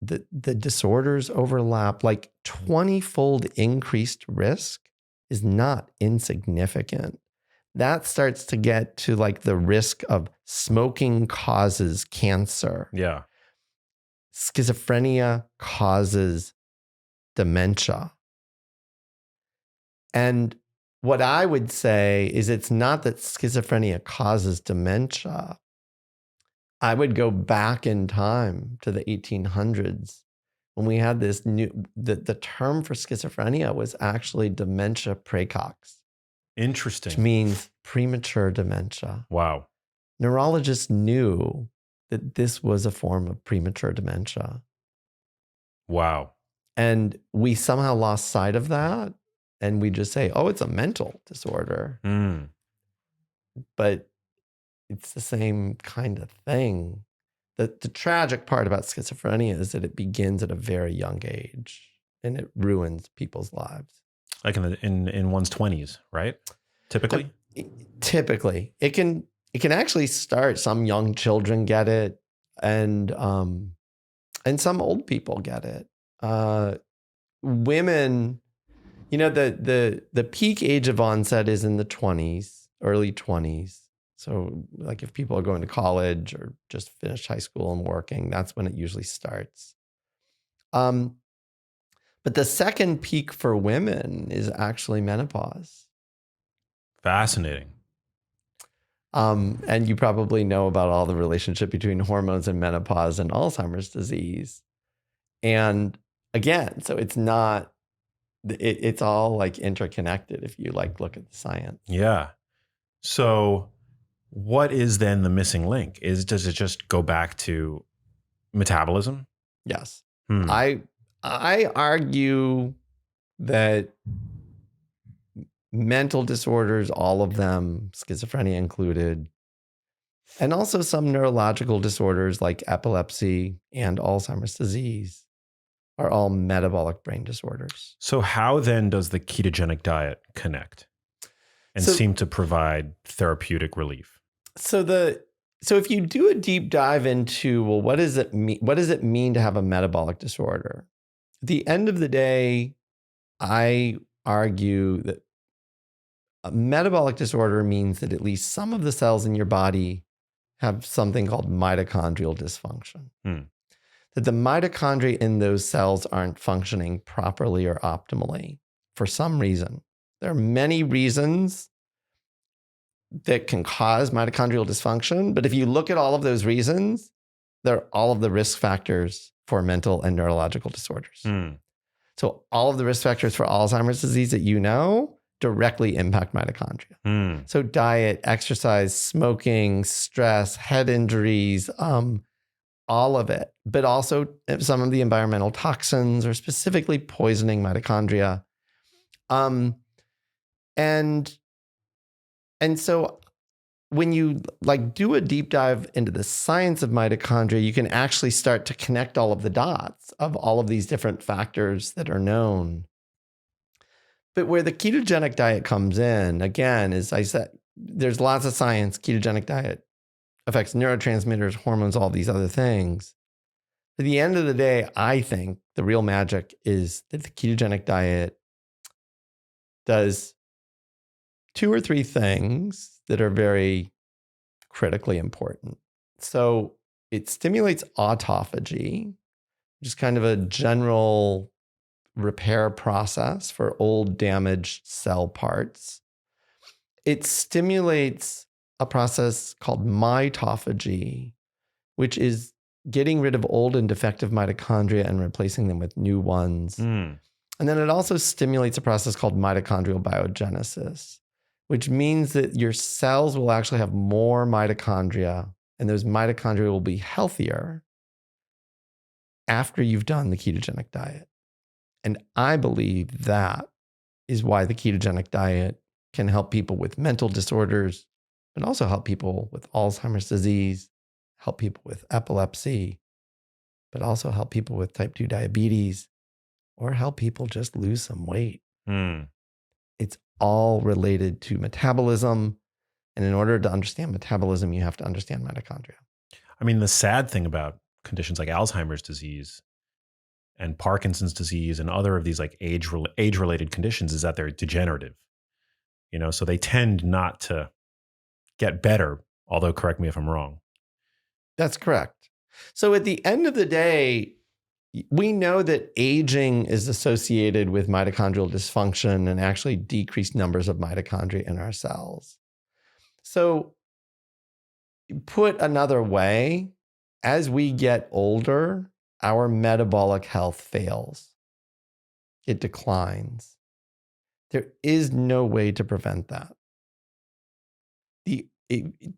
Speaker 1: The disorders overlap. Like 20-fold increased risk is not insignificant. That starts to get to like the risk of smoking causes cancer.
Speaker 2: Yeah.
Speaker 1: Schizophrenia causes dementia. And what I would say is it's not that schizophrenia causes dementia. I would go back in time to the 1800s when we had this the term for schizophrenia was actually dementia praecox.
Speaker 2: Interesting.
Speaker 1: Which means premature dementia.
Speaker 2: Wow.
Speaker 1: Neurologists knew that this was a form of premature dementia.
Speaker 2: Wow.
Speaker 1: And we somehow lost sight of that. And we just say, oh, it's a mental disorder. But it's the same kind of thing. The tragic part about schizophrenia is that it begins at a very young age and it ruins people's lives.
Speaker 2: Like in one's 20s, right? Typically?
Speaker 1: Typically. It can actually start. Some young children get it and some old people get it. Women, the peak age of onset is in the 20s, early 20s. So like if people are going to college or just finished high school and working, that's when it usually starts. But the second peak for women is actually menopause.
Speaker 2: Fascinating.
Speaker 1: And you probably know about all the relationship between hormones and menopause and Alzheimer's disease. And again, so it's not, it's all like interconnected if you like look at the science.
Speaker 2: Yeah. So what is then the missing link? Does it just go back to metabolism?
Speaker 1: Yes.
Speaker 2: Hmm.
Speaker 1: I argue that mental disorders, all of them, schizophrenia included, and also some neurological disorders like epilepsy and Alzheimer's disease are all metabolic brain disorders.
Speaker 2: So how then does the ketogenic diet connect and
Speaker 1: So-
Speaker 2: seem to provide therapeutic relief?
Speaker 1: So if you do a deep dive into, well, what does it mean? What does it mean to have a metabolic disorder? At the end of the day, I argue that a metabolic disorder means that at least some of the cells in your body have something called mitochondrial dysfunction. That the mitochondria in those cells aren't functioning properly or optimally for some reason. There are many reasons that can cause mitochondrial dysfunction, but if you look at all of those reasons, they're all of the risk factors for mental and neurological disorders. So all of the risk factors for Alzheimer's disease that you know directly impact mitochondria. So diet, exercise, smoking, stress, head injuries, all of it, but also some of the environmental toxins are specifically poisoning mitochondria. And so when you like do a deep dive into the science of mitochondria, you can actually start to connect all of the dots of all of these different factors that are known. But where the ketogenic diet comes in, again, as I said, there's lots of science. Ketogenic diet affects neurotransmitters, hormones, all these other things. At the end of the day, I think the real magic is that the ketogenic diet does 2 or 3 things that are very critically important. So it stimulates autophagy, which is kind of a general repair process for old damaged cell parts. It stimulates a process called mitophagy, which is getting rid of old and defective mitochondria and replacing them with new ones. And then it also stimulates a process called mitochondrial biogenesis, which means that your cells will actually have more mitochondria, and those mitochondria will be healthier after you've done the ketogenic diet. And I believe that is why the ketogenic diet can help people with mental disorders, but also help people with Alzheimer's disease, help people with epilepsy, but also help people with type 2 diabetes, or help people just lose some weight. It's all related to metabolism. And in order to understand metabolism, you have to understand mitochondria.
Speaker 2: I mean, the sad thing about conditions like Alzheimer's disease and Parkinson's disease and other of these like age-related conditions is that they're degenerative. So they tend not to get better, although correct me if I'm wrong.
Speaker 1: That's correct. So at the end of the day, we know that aging is associated with mitochondrial dysfunction and actually decreased numbers of mitochondria in our cells. So put another way, as we get older, our metabolic health fails. It declines. There is no way to prevent that.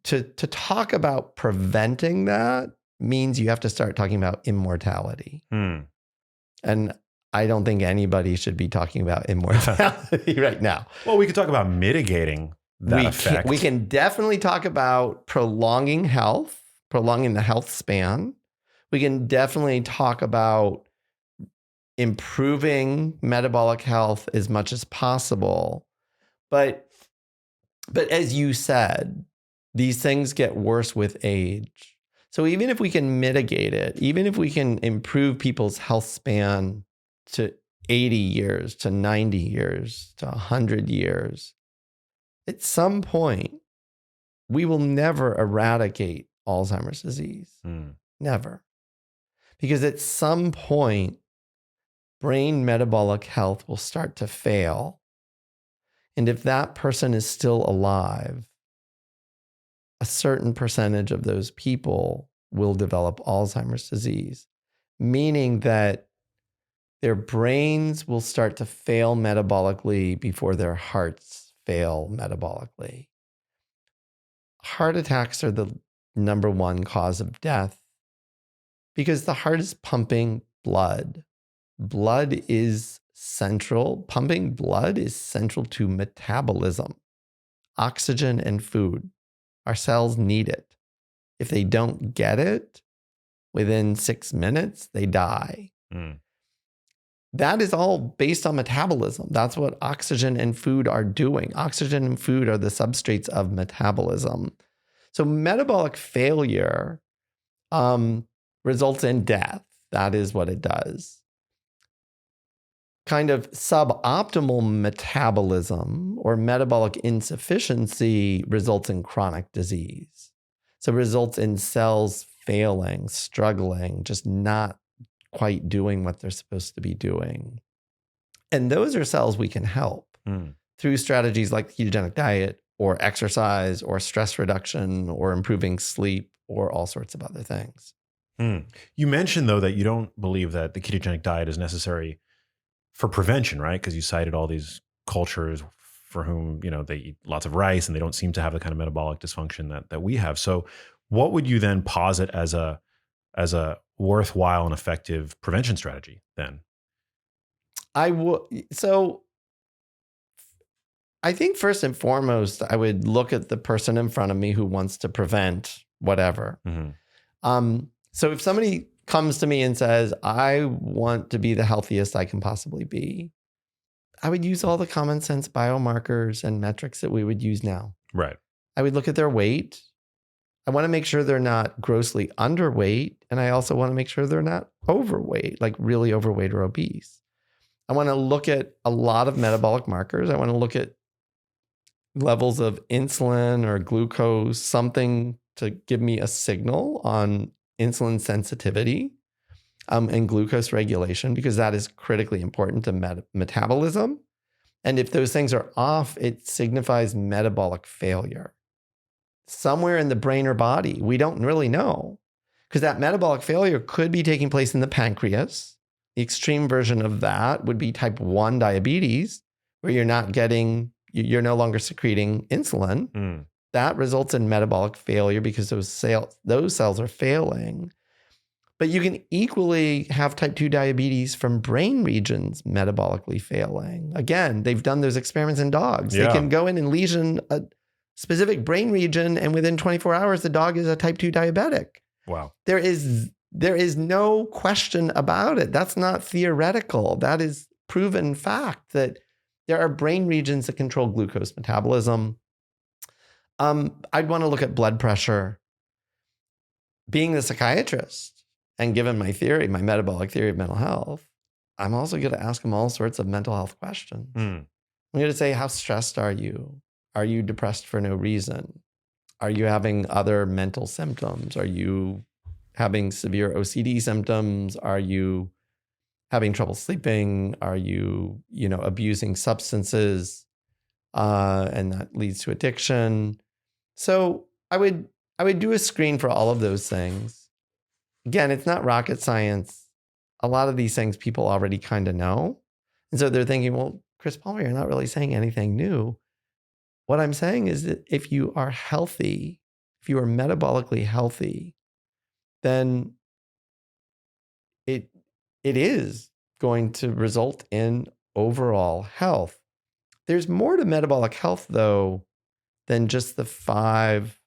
Speaker 1: To talk about preventing that means you have to start talking about immortality. And I don't think anybody should be talking about immortality right now.
Speaker 2: Well, we could talk about mitigating that effect.
Speaker 1: We can definitely talk about prolonging health, prolonging the health span. We can definitely talk about improving metabolic health as much as possible. But as you said, these things get worse with age. So even if we can mitigate it, even if we can improve people's health span to 80 years, to 90 years, to 100 years, at some point, we will never eradicate Alzheimer's disease. Never. Because at some point, brain metabolic health will start to fail. And if that person is still alive, a certain percentage of those people will develop Alzheimer's disease, meaning that their brains will start to fail metabolically before their hearts fail metabolically. Heart attacks are the number one cause of death because the heart is pumping blood. Blood is central. Pumping blood is central to metabolism, oxygen and food. Our cells need it. If they don't get it within 6 minutes, they die. That is all based on metabolism. That's what oxygen and food are doing. Oxygen and food are the substrates of metabolism. So metabolic failure results in death. That is what it does. Kind of suboptimal metabolism or metabolic insufficiency results in chronic disease. So it results in cells failing, struggling, just not quite doing what they're supposed to be doing. And those are cells we can help through strategies like the ketogenic diet or exercise or stress reduction or improving sleep or all sorts of other things.
Speaker 2: You mentioned, though, that you don't believe that the ketogenic diet is necessary for prevention, right? Because you cited all these cultures for whom, they eat lots of rice and they don't seem to have the kind of metabolic dysfunction that we have. So what would you then posit as a worthwhile and effective prevention strategy then?
Speaker 1: So I think first and foremost, I would look at the person in front of me who wants to prevent whatever. So if somebody comes to me and says, I want to be the healthiest I can possibly be, I would use all the common sense biomarkers and metrics that we would use now.
Speaker 2: Right.
Speaker 1: I would look at their weight. I want to make sure they're not grossly underweight. And I also want to make sure they're not overweight, like really overweight or obese. I want to look at a lot of metabolic markers. I want to look at levels of insulin or glucose, something to give me a signal on insulin sensitivity and glucose regulation, because that is critically important to metabolism. And if those things are off, it signifies metabolic failure. Somewhere in the brain or body, we don't really know, because that metabolic failure could be taking place in the pancreas. The extreme version of that would be type 1 diabetes, where you're no longer secreting insulin. That results in metabolic failure because those cells are failing. But you can equally have type 2 diabetes from brain regions metabolically failing. Again, they've done those experiments in dogs.
Speaker 2: Yeah.
Speaker 1: They can go in and lesion a specific brain region, and within 24 hours, the dog is a type 2 diabetic.
Speaker 2: Wow.
Speaker 1: There is no question about it. That's not theoretical. That is proven fact that there are brain regions that control glucose metabolism. I'd want to look at blood pressure. Being the psychiatrist, and given my theory, my metabolic theory of mental health, I'm also going to ask them all sorts of mental health questions. I'm going to say, how stressed are you? Are you depressed for no reason? Are you having other mental symptoms? Are you having severe OCD symptoms? Are you having trouble sleeping? Are you, abusing substances? And that leads to addiction. So I would do a screen for all of those things. Again, it's not rocket science. A lot of these things people already kind of know. And so they're thinking, well, Chris Palmer, you're not really saying anything new. What I'm saying is that if you are healthy, if you are metabolically healthy, then it is going to result in overall health. There's more to metabolic health, though, than just the 5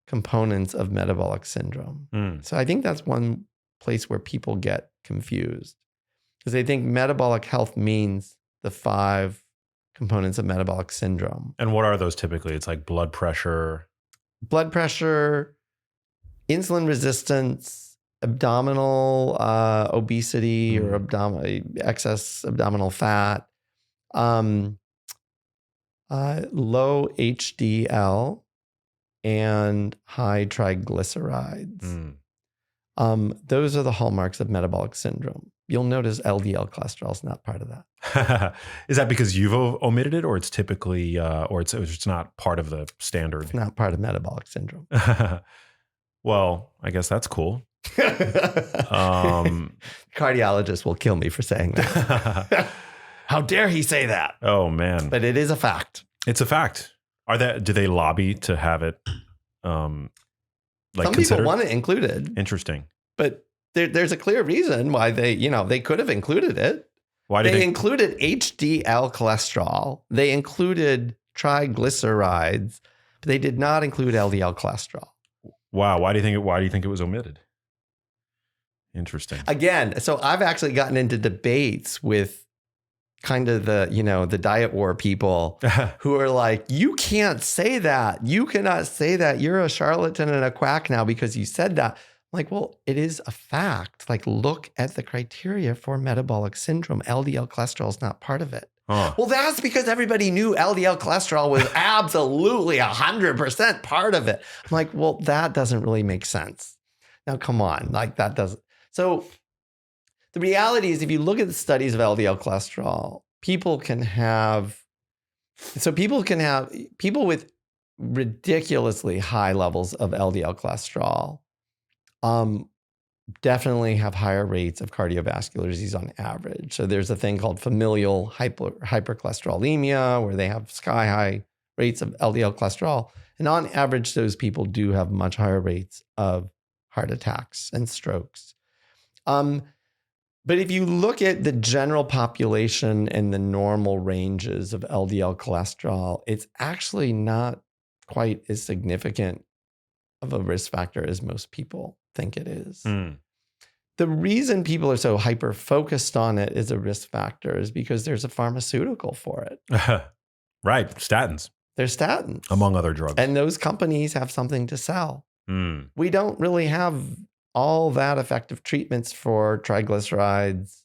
Speaker 1: components of metabolic syndrome. So I think that's one place where people get confused, because they think metabolic health means the 5 components of metabolic syndrome.
Speaker 2: And what are those typically? It's like blood pressure,
Speaker 1: insulin resistance, abdominal obesity or excess abdominal fat, low HDL, and high triglycerides.
Speaker 2: Mm.
Speaker 1: Those are the hallmarks of metabolic syndrome. You'll notice LDL cholesterol is not part of that.
Speaker 2: Is that because you've omitted it, or it's typically, or it's not part of the standard?
Speaker 1: It's not part of metabolic syndrome.
Speaker 2: Well, I guess that's cool.
Speaker 1: Cardiologist will kill me for saying that. How dare he say that?
Speaker 2: Oh man!
Speaker 1: But it is a fact.
Speaker 2: It's a fact. Do they lobby to have it?
Speaker 1: Some
Speaker 2: considered?
Speaker 1: people want it included.
Speaker 2: Interesting.
Speaker 1: But there's a clear reason why they could have included it.
Speaker 2: Why did
Speaker 1: they included HDL cholesterol? They included triglycerides, but they did not include LDL cholesterol.
Speaker 2: Wow. Why do you think it was omitted? Interesting.
Speaker 1: Again, so I've actually gotten into debates with kind of the diet war people who are like, you can't say that. You cannot say that. You're a charlatan and a quack now because you said that. I'm like, well, it is a fact. Like, look at the criteria for metabolic syndrome. LDL cholesterol is not part of it.
Speaker 2: Huh.
Speaker 1: Well, that's because everybody knew LDL cholesterol was absolutely 100% part of it. I'm like, well, that doesn't really make sense. Now, come on. Like, that doesn't. So the reality is, if you look at the studies of LDL cholesterol, people with ridiculously high levels of LDL cholesterol definitely have higher rates of cardiovascular disease on average. So there's a thing called familial hypercholesterolemia, where they have sky high rates of LDL cholesterol. And on average, those people do have much higher rates of heart attacks and strokes. But if you look at the general population and the normal ranges of LDL cholesterol, it's actually not quite as significant of a risk factor as most people think it is. The reason people are so hyper-focused on it as a risk factor is because there's a pharmaceutical for it.
Speaker 2: Right. Statins.
Speaker 1: There's statins.
Speaker 2: Among other drugs.
Speaker 1: And those companies have something to sell. We don't really have all that effective treatments for triglycerides.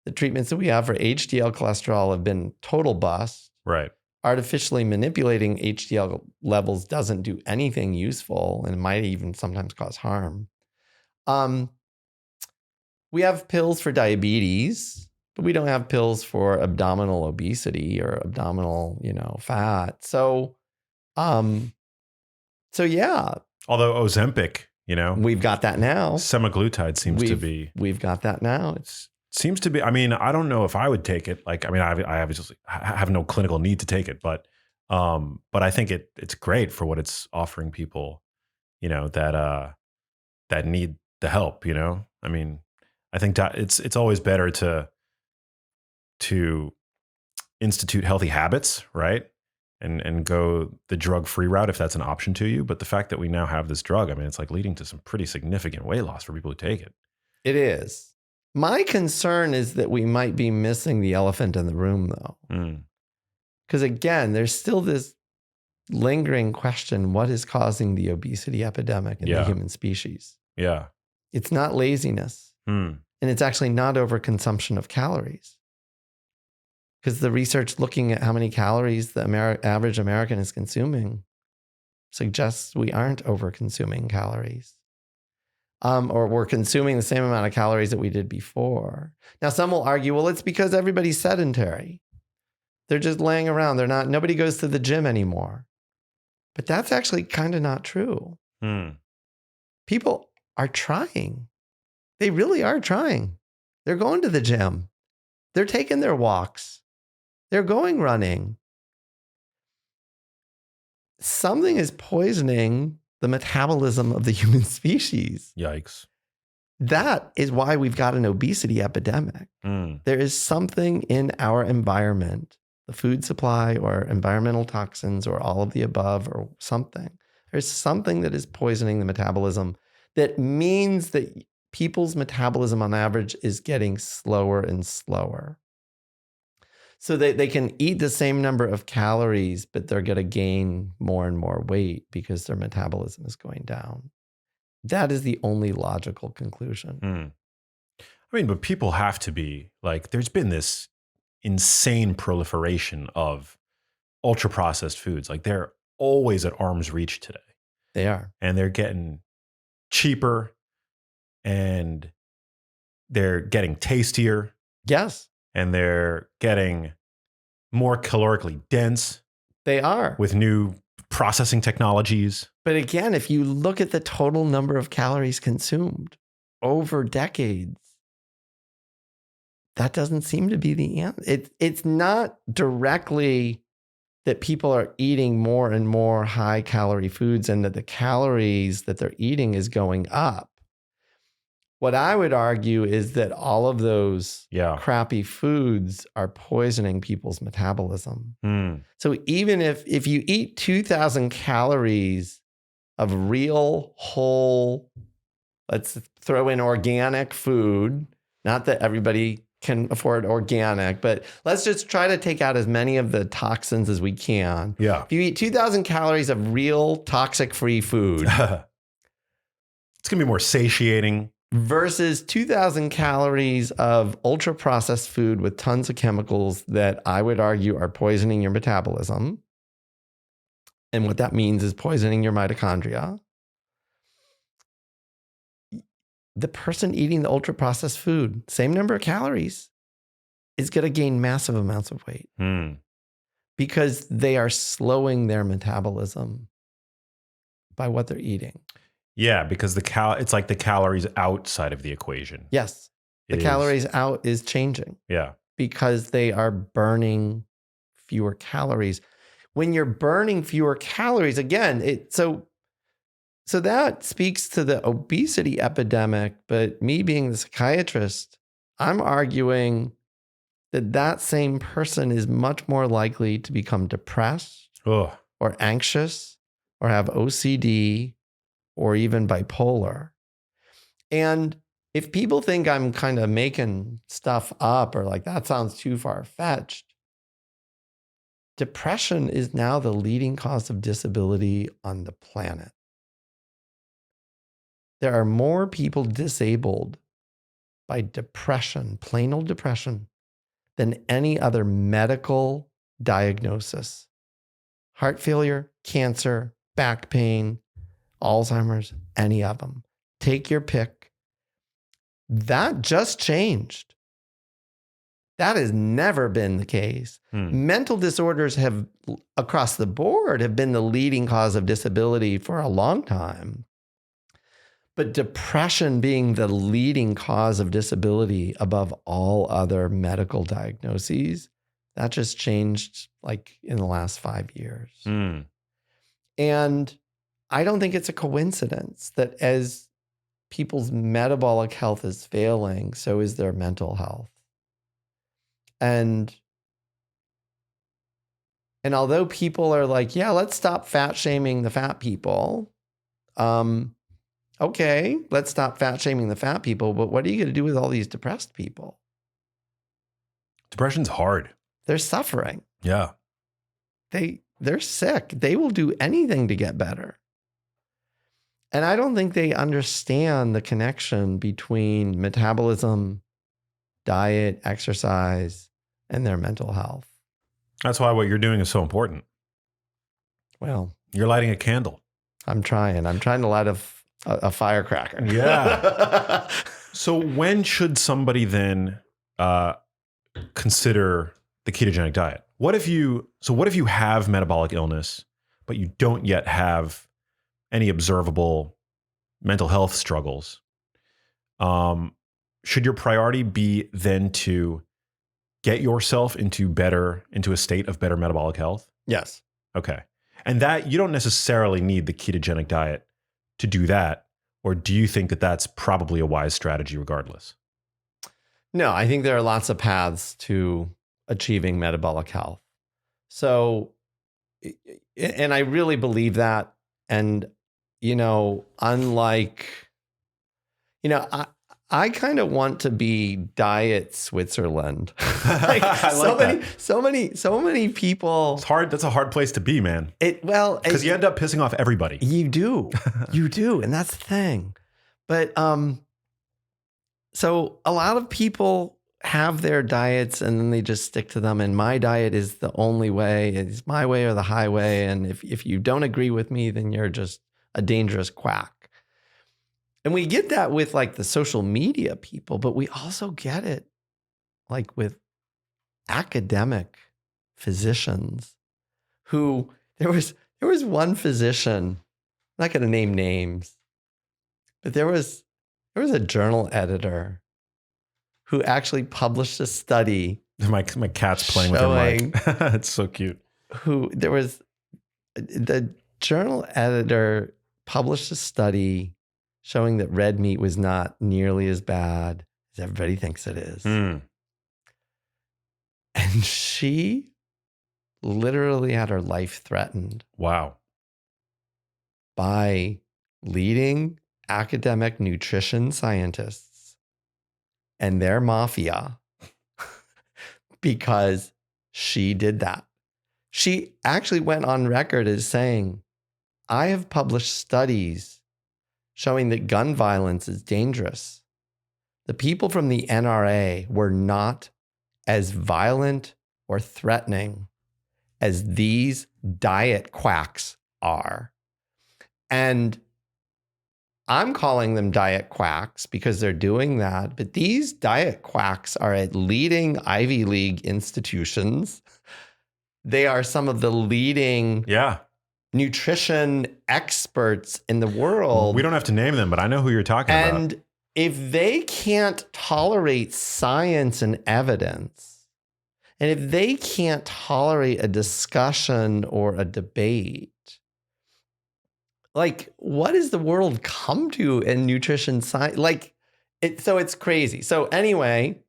Speaker 1: The treatments that we have for HDL cholesterol have been total bust.
Speaker 2: Right.
Speaker 1: Artificially manipulating HDL levels doesn't do anything useful, and it might even sometimes cause harm. We have pills for diabetes, but we don't have pills for abdominal obesity or abdominal, fat. So yeah.
Speaker 2: Although Ozempic,
Speaker 1: we've got that now.
Speaker 2: Semaglutide seems to be.
Speaker 1: We've got that now.
Speaker 2: Seems to be. I mean, I don't know if I would take it. I obviously have no clinical need to take it, but I think it's great for what it's offering people, that need the help. I mean, I think that it's always better to institute healthy habits, right? And go the drug-free route if that's an option to you. But the fact that we now have this drug, I mean, it's like leading to some pretty significant weight loss for people who take it.
Speaker 1: It is. My concern is that we might be missing the elephant in the room, though. Because again, there's still this lingering question: what is causing the obesity epidemic in the human species?
Speaker 2: Yeah.
Speaker 1: It's not laziness. And it's actually not overconsumption of calories. Because the research looking at how many calories the average American is consuming suggests we aren't over-consuming calories. Or we're consuming the same amount of calories that we did before. Now, some will argue, well, it's because everybody's sedentary. They're just laying around. Nobody goes to the gym anymore. But that's actually kind of not true. People are trying. They really are trying. They're going to the gym. They're taking their walks. They're going running. Something is poisoning the metabolism of the human species.
Speaker 2: Yikes.
Speaker 1: That is why we've got an obesity epidemic. There is something in our environment, the food supply or environmental toxins or all of the above or something. There's something that is poisoning the metabolism that means that people's metabolism on average is getting slower and slower. So they can eat the same number of calories, but they're going to gain more and more weight because their metabolism is going down. That is the only logical conclusion.
Speaker 2: I mean, but people have to be like, there's been this insane proliferation of ultra processed foods. Like they're always at arm's reach today.
Speaker 1: They are.
Speaker 2: and they're getting cheaper and they're getting tastier
Speaker 1: Yes,
Speaker 2: and they're getting more calorically dense
Speaker 1: they are.
Speaker 2: with new processing technologies.
Speaker 1: But again, if you look at the total number of calories consumed over decades, that doesn't seem to be the answer. It's not directly that people are eating more and more high calorie foods and that the calories that they're eating is going up. What I would argue is that all of those crappy foods are poisoning people's metabolism. So even if you eat 2,000 calories of real, whole, let's throw in organic food, not that everybody can afford organic, but let's just try to take out as many of the toxins as we can.
Speaker 2: Yeah.
Speaker 1: If you eat 2,000 calories of real toxic-free food,
Speaker 2: It's going to be more satiating.
Speaker 1: Versus 2,000 calories of ultra-processed food with tons of chemicals that I would argue are poisoning your metabolism. And what that means is poisoning your mitochondria. The person eating the ultra-processed food, same number of calories, is going to gain massive amounts of weight because they are slowing their metabolism by what they're eating.
Speaker 2: Yeah, because it's like the calories outside of the equation.
Speaker 1: Yes. The calories out is changing.
Speaker 2: Yeah.
Speaker 1: Because they are burning fewer calories. When you're burning fewer calories, again, so that speaks to the obesity epidemic, but me being the psychiatrist, I'm arguing that same person is much more likely to become depressed or anxious or have OCD or even bipolar. And if people think I'm kind of making stuff up or like that sounds too far-fetched, depression is now the leading cause of disability on the planet. There are more people disabled by depression, plain old depression, than any other medical diagnosis. Heart failure, cancer, back pain, Alzheimer's, any of them. Take your pick. That just changed. That has never been the case. Mental disorders have, across the board, have been the leading cause of disability for a long time. But depression being the leading cause of disability above all other medical diagnoses, that just changed like in the last 5 years. And I don't think it's a coincidence that as people's metabolic health is failing, so is their mental health. And although people are like, yeah, let's stop fat shaming the fat people. Okay, let's stop fat shaming the fat people. But what are you going to do with all these depressed people?
Speaker 2: Depression's hard.
Speaker 1: They're suffering.
Speaker 2: Yeah.
Speaker 1: They're sick. They will do anything to get better. And I don't think they understand the connection between metabolism, diet, exercise, and their mental health.
Speaker 2: That's why what you're doing is so important.
Speaker 1: Well,
Speaker 2: you're lighting a candle.
Speaker 1: I'm trying to light a firecracker.
Speaker 2: Yeah. So when should somebody then consider the ketogenic diet? What if you have metabolic illness, but you don't yet have any observable mental health struggles? Should your priority be then to get yourself into a state of better metabolic health?
Speaker 1: Yes.
Speaker 2: Okay. And that you don't necessarily need the ketogenic diet to do that, or do you think that that's probably a wise strategy regardless?
Speaker 1: No, I think there are lots of paths to achieving metabolic health. So, and I really believe that. And, unlike, I kind of want to be diet Switzerland. So many people.
Speaker 2: It's hard. That's a hard place to be, man.
Speaker 1: Because
Speaker 2: you end up pissing off everybody.
Speaker 1: You do, and that's the thing. But so a lot of people have their diets and then they just stick to them. And my diet is the only way. It's my way or the highway. And if you don't agree with me, then you're just a dangerous quack. And we get that with like the social media people, but we also get it like with academic physicians who there was one physician, I'm not going to name names, but there was a journal editor who actually published a study.
Speaker 2: My cat's playing with her mic. It's so cute.
Speaker 1: The journal editor published a study showing that red meat was not nearly as bad as everybody thinks it is. And she literally had her life threatened.
Speaker 2: Wow.
Speaker 1: By leading academic nutrition scientists and their mafia because she did that. She actually went on record as saying, I have published studies showing that gun violence is dangerous. The people from the NRA were not as violent or threatening as these diet quacks are. And I'm calling them diet quacks because they're doing that. But these diet quacks are at leading Ivy League institutions. They are some of the leading nutrition experts in the world.
Speaker 2: We don't have to name them, but I know who you're talking about.
Speaker 1: And if they can't tolerate science and evidence, and if they can't tolerate a discussion or a debate, like, what does the world come to in nutrition science? Like, so it's crazy. So anyway,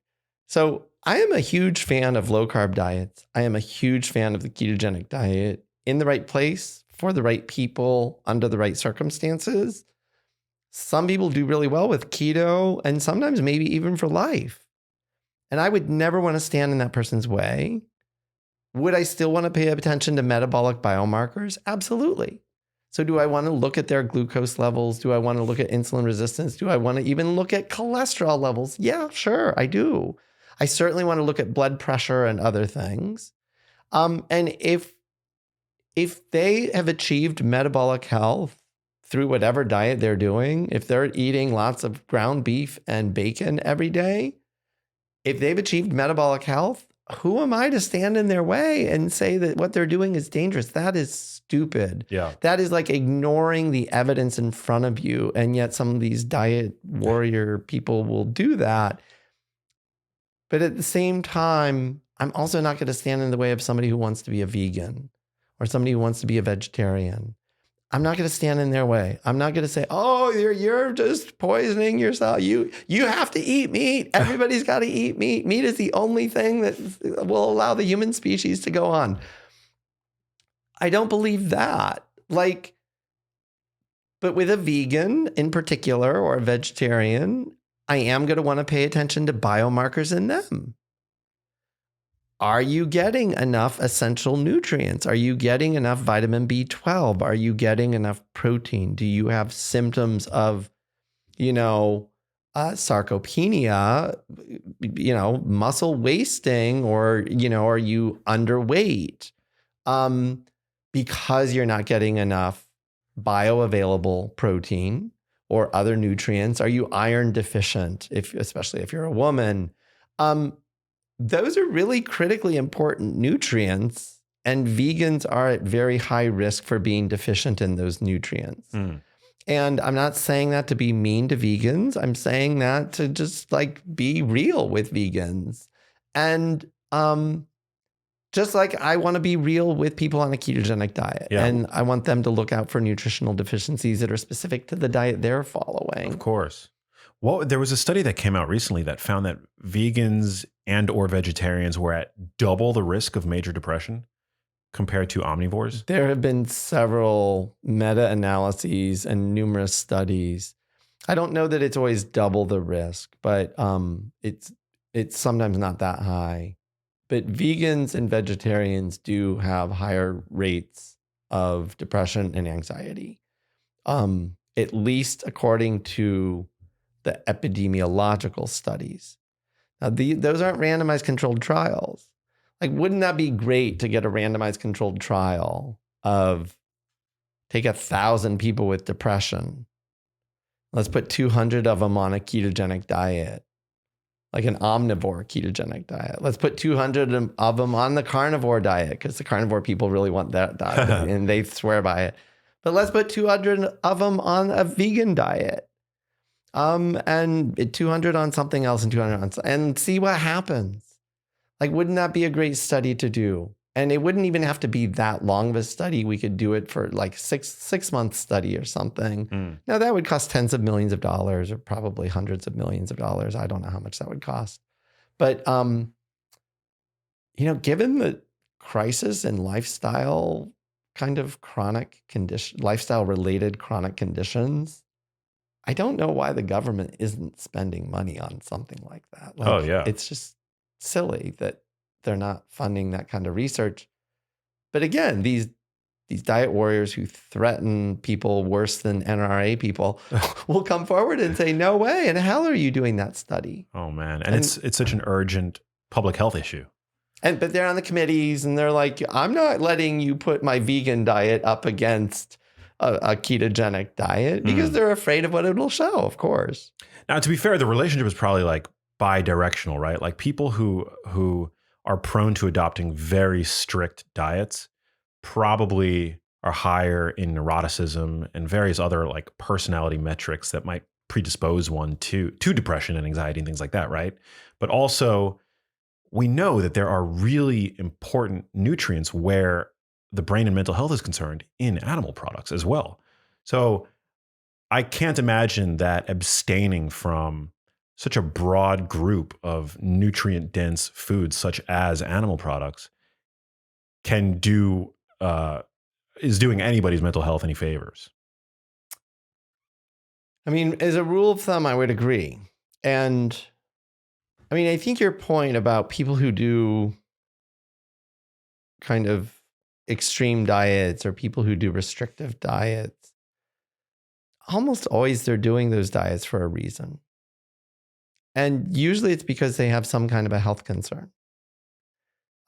Speaker 1: so I am a huge fan of low carb diets. I am a huge fan of the ketogenic diet in the right place for the right people under the right circumstances. Some people do really well with keto and sometimes maybe even for life. And I would never want to stand in that person's way. Would I still want to pay attention to metabolic biomarkers? Absolutely. So do I want to look at their glucose levels? Do I want to look at insulin resistance? Do I want to even look at cholesterol levels? Yeah, sure, I do. I certainly want to look at blood pressure and other things. And if they have achieved metabolic health through whatever diet they're doing, if they're eating lots of ground beef and bacon every day, if they've achieved metabolic health, who am I to stand in their way and say that what they're doing is dangerous? That is stupid.
Speaker 2: Yeah.
Speaker 1: That is like ignoring the evidence in front of you. And yet some of these diet warrior people will do that. But at the same time, I'm also not going to stand in the way of somebody who wants to be a vegan or somebody who wants to be a vegetarian. I'm not going to stand in their way. I'm not going to say, oh, you're just poisoning yourself. You have to eat meat. Everybody's got to eat meat. Meat is the only thing that will allow the human species to go on. I don't believe that. Like, but with a vegan in particular or a vegetarian, I am going to want to pay attention to biomarkers in them. Are you getting enough essential nutrients? Are you getting enough vitamin B12? Are you getting enough protein? Do you have symptoms of, sarcopenia, muscle wasting, or, are you underweight? Because you're not getting enough bioavailable protein or other nutrients. Are you iron deficient, especially if you're a woman? Those are really critically important nutrients, and vegans are at very high risk for being deficient in those nutrients. And I'm not saying that to be mean to vegans. I'm saying that to just like be real with vegans. And just like I want to be real with people on a ketogenic diet. Yeah. And I want them to look out for nutritional deficiencies that are specific to the diet they're following.
Speaker 2: Of course. Well, there was a study that came out recently that found that vegans and or vegetarians were at double the risk of major depression compared to omnivores.
Speaker 1: There have been several meta-analyses and numerous studies. I don't know that it's always double the risk, but it's sometimes not that high. But vegans and vegetarians do have higher rates of depression and anxiety, at least according to the epidemiological studies. Now, those aren't randomized controlled trials. Like, wouldn't that be great to get a randomized controlled trial of take 1,000 people with depression. Let's put 200 of them on a ketogenic diet, like an omnivore ketogenic diet. Let's put 200 of them on the carnivore diet because the carnivore people really want that diet and they swear by it. But let's put 200 of them on a vegan diet, and 200 on something else and 200 on, and see what happens. Like, wouldn't that be a great study to do? And it wouldn't even have to be that long of a study. We could do it for like six month study or something. Now that would cost tens of millions of dollars or probably hundreds of millions of dollars. I don't know how much that would cost. But, given the crisis in lifestyle kind of chronic condition, lifestyle related chronic conditions, I don't know why the government isn't spending money on something like that. Like, it's just silly that they're not funding that kind of research. But again, these diet warriors who threaten people worse than NRA people will come forward and say, no way, in hell are you doing that study?
Speaker 2: Oh man. And it's such an urgent public health issue.
Speaker 1: But they're on the committees and they're like, I'm not letting you put my vegan diet up against a ketogenic diet because they're afraid of what it'll show, of course.
Speaker 2: Now, to be fair, the relationship is probably like bi-directional, right? Like people who are prone to adopting very strict diets probably are higher in neuroticism and various other like personality metrics that might predispose one to depression and anxiety and things like that, right? But also, we know that there are really important nutrients where the brain and mental health is concerned in animal products as well. So I can't imagine that abstaining from such a broad group of nutrient-dense foods, such as animal products, is doing anybody's mental health any favors.
Speaker 1: I mean, as a rule of thumb, I would agree. And I mean, I think your point about people who do kind of extreme diets or people who do restrictive diets, almost always they're doing those diets for a reason. And usually it's because they have some kind of a health concern.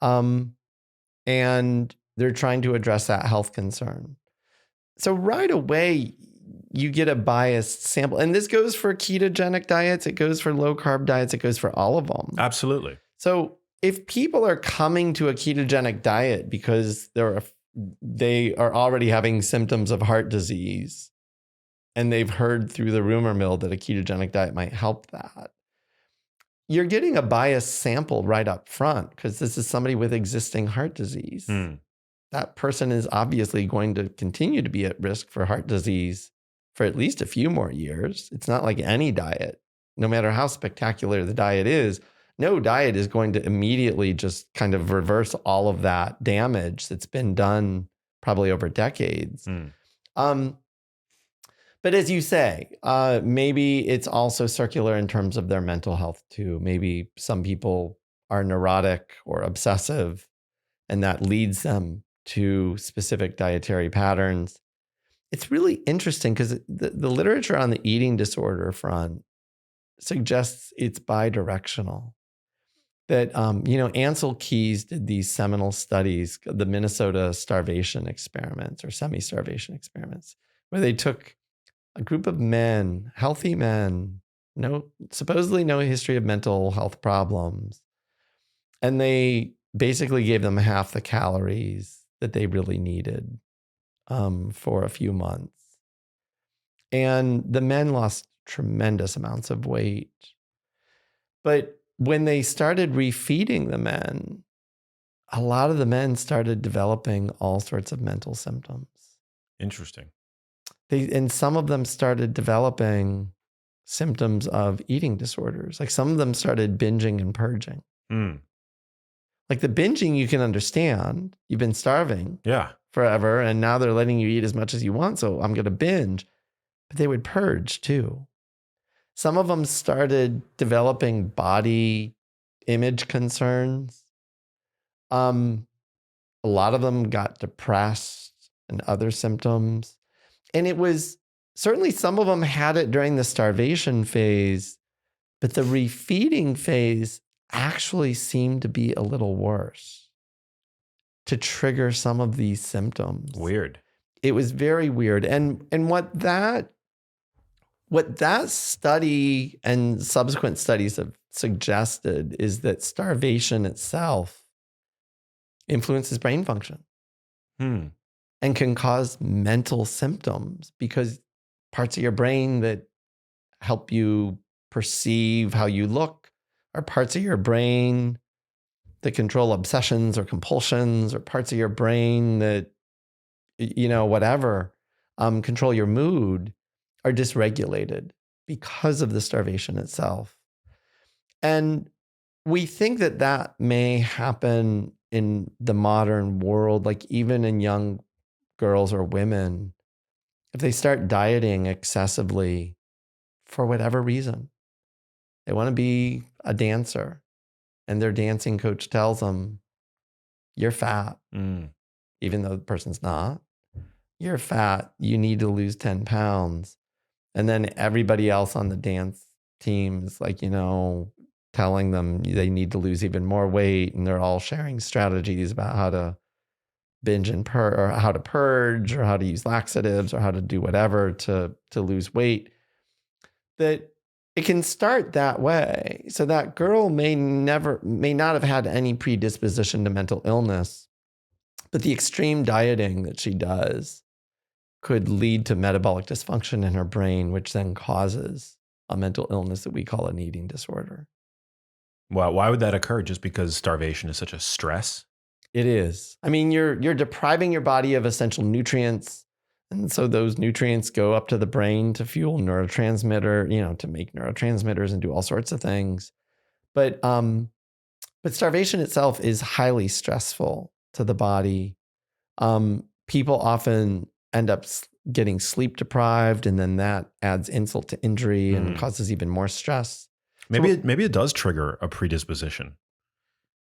Speaker 1: And they're trying to address that health concern. So right away, you get a biased sample. And this goes for ketogenic diets. It goes for low carb diets. It goes for all of them.
Speaker 2: Absolutely.
Speaker 1: So if people are coming to a ketogenic diet because they are already having symptoms of heart disease and they've heard through the rumor mill that a ketogenic diet might help that, you're getting a biased sample right up front because this is somebody with existing heart disease. That person is obviously going to continue to be at risk for heart disease for at least a few more years. It's not like any diet, no matter how spectacular the diet is, no diet is going to immediately just kind of reverse all of that damage that's been done probably over decades. But as you say, maybe it's also circular in terms of their mental health too. Maybe some people are neurotic or obsessive, and that leads them to specific dietary patterns. It's really interesting because the literature on the eating disorder front suggests it's bidirectional. That, Ansel Keys did these seminal studies, the Minnesota starvation experiments or semi-starvation experiments, where they took a group of men, healthy men, supposedly no history of mental health problems, and they basically gave them half the calories that they really needed for a few months. And the men lost tremendous amounts of weight. But when they started refeeding the men, a lot of the men started developing all sorts of mental symptoms.
Speaker 2: Interesting.
Speaker 1: And some of them started developing symptoms of eating disorders. Like some of them started binging and purging. Like the binging you can understand. You've been starving forever, and now they're letting you eat as much as you want, so I'm going to binge. But they would purge too. Some of them started developing body image concerns. A lot of them got depressed and other symptoms. And it was certainly some of them had it during the starvation phase, but the refeeding phase actually seemed to be a little worse to trigger some of these symptoms.
Speaker 2: Weird.
Speaker 1: very weird. And what that study and subsequent studies have suggested is that starvation itself influences brain function and can cause mental symptoms, because parts of your brain that help you perceive how you look are parts of your brain that control obsessions or compulsions, or parts of your brain that, whatever, control your mood, are dysregulated because of the starvation itself. And we think that may happen in the modern world, like even in young girls or women, if they start dieting excessively for whatever reason. They want to be a dancer, and their dancing coach tells them, you're fat, even though the person's not. You're fat. You need to lose 10 pounds. And then everybody else on the dance team is like, telling them they need to lose even more weight. And they're all sharing strategies about how to binge and or how to purge, or how to use laxatives, or how to do whatever to lose weight. That it can start that way. So that girl may not have had any predisposition to mental illness, but the extreme dieting that she does could lead to metabolic dysfunction in her brain, which then causes a mental illness that we call an eating disorder.
Speaker 2: Well, why would that occur? Just because starvation is such a stress?
Speaker 1: It is. I mean, you're depriving your body of essential nutrients. And so those nutrients go up to the brain to fuel neurotransmitter, to make neurotransmitters and do all sorts of things. But starvation itself is highly stressful to the body. People often end up getting sleep deprived, and then that adds insult to injury and causes even more stress.
Speaker 2: Maybe it does trigger a predisposition,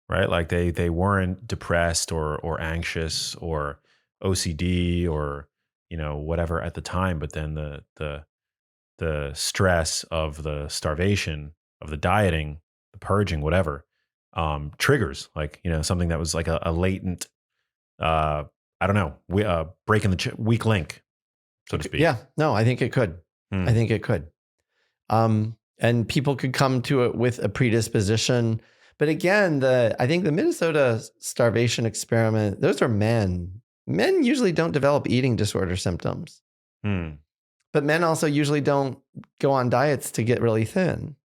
Speaker 2: right? Like they weren't depressed or anxious or OCD or whatever at the time, but then the stress of the starvation, of the dieting, the purging, whatever, triggers something that was like a latent, I don't know, breaking the weak link, so to speak.
Speaker 1: Yeah, no, I think it could. I think it could. And people could come to it with a predisposition. But again, I think the Minnesota starvation experiment, those are men. Men usually don't develop eating disorder symptoms. But men also usually don't go on diets to get really thin.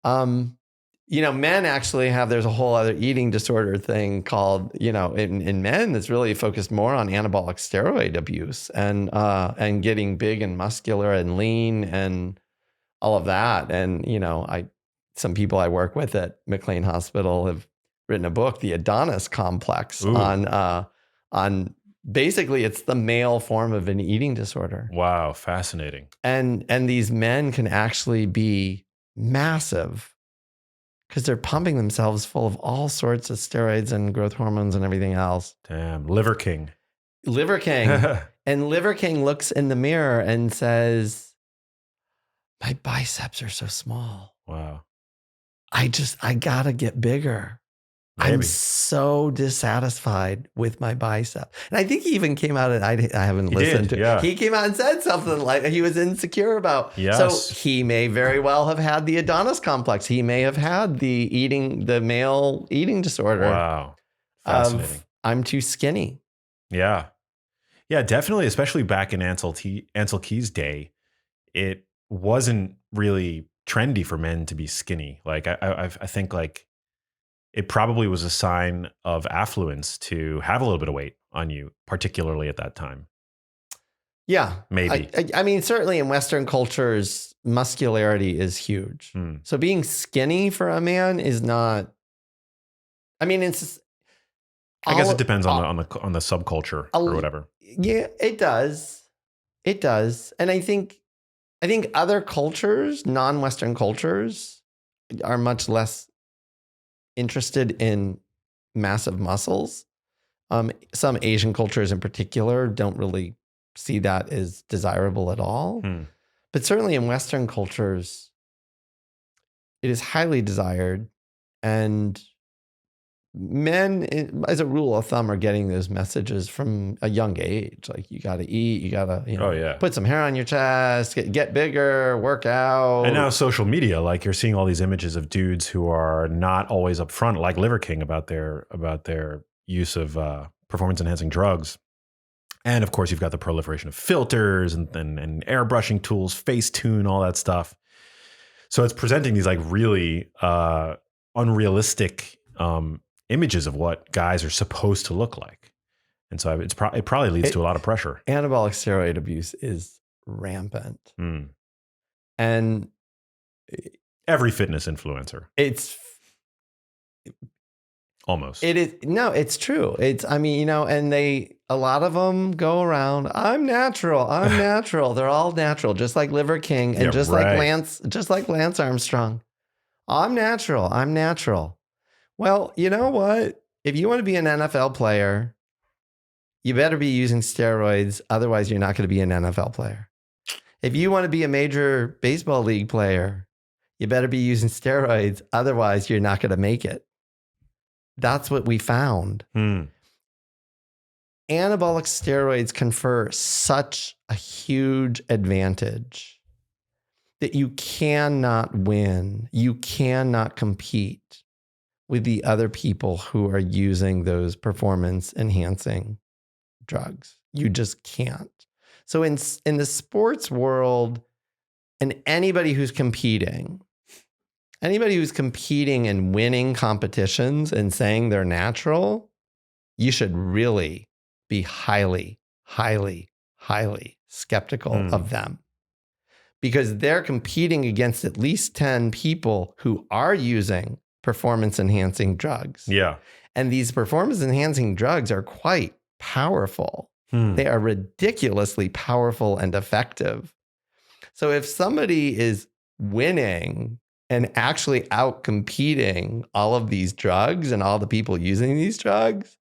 Speaker 1: Men actually there's a whole other eating disorder thing called, in men that's really focused more on anabolic steroid abuse and getting big and muscular and lean and all of that. And, some people I work with at McLean Hospital have written a book, The Adonis Complex, on basically it's the male form of an eating disorder.
Speaker 2: Wow, fascinating.
Speaker 1: And these men can actually be massive because they're pumping themselves full of all sorts of steroids and growth hormones and everything else.
Speaker 2: Damn, Liver King.
Speaker 1: And Liver King looks in the mirror and says, my biceps are so small.
Speaker 2: Wow.
Speaker 1: I gotta get bigger.
Speaker 2: Maybe.
Speaker 1: I'm so dissatisfied with my bicep. And I think he even came out and I haven't listened to it. Yeah. He came out and said something like he was insecure about.
Speaker 2: Yes.
Speaker 1: So he may very well have had the Adonis complex. He may have had the male eating disorder.
Speaker 2: Wow. Fascinating.
Speaker 1: I'm too skinny.
Speaker 2: Yeah. Yeah, definitely. Especially back in Ansel Keys' day, it wasn't really trendy for men to be skinny. Like I think like it probably was a sign of affluence to have a little bit of weight on you, particularly at that time.
Speaker 1: Yeah.
Speaker 2: Maybe.
Speaker 1: I mean, certainly in Western cultures, muscularity is huge. So being skinny for a man is not, I mean, it's.
Speaker 2: I guess it depends on the subculture or whatever.
Speaker 1: Yeah, it does. It does. And I think other cultures, non-Western cultures, are much less interested in massive muscles. Some Asian cultures in particular don't really see that as desirable at all. But certainly in Western cultures, it is highly desired. And men, as a rule of thumb, are getting those messages from a young age. Like, you got to eat, you got to, put some hair on your chest, get bigger, work out.
Speaker 2: And now social media, like you're seeing all these images of dudes who are not always upfront, like King about their use of performance enhancing drugs. And of course, you've got the proliferation of filters and airbrushing tools, Facetune, all that stuff. So it's presenting these like really unrealistic images of what guys are supposed to look like. And so it probably leads to a lot of pressure.
Speaker 1: Anabolic steroid abuse is rampant. And
Speaker 2: every fitness influencer.
Speaker 1: It's
Speaker 2: almost.
Speaker 1: It is. No, it's true. And a lot of them go around, I'm natural. They're all natural, just like Liver King and like Lance Armstrong. I'm natural. Well, you know what? If you want to be an NFL player, you better be using steroids. Otherwise, you're not going to be an NFL player. If you want to be a major baseball league player, you better be using steroids. Otherwise, you're not going to make it. That's what we found. Anabolic steroids confer such a huge advantage that you cannot win. You cannot compete with the other people who are using those performance enhancing drugs. You just can't. So in the sports world, and anybody who's competing and winning competitions and saying they're natural, you should really be highly, highly, highly skeptical of them, because they're competing against at least 10 people who are using performance enhancing drugs.
Speaker 2: Yeah.
Speaker 1: And these performance enhancing drugs are quite powerful. They are ridiculously powerful and effective. So if somebody is winning and actually out competing all of these drugs and all the people using these drugs,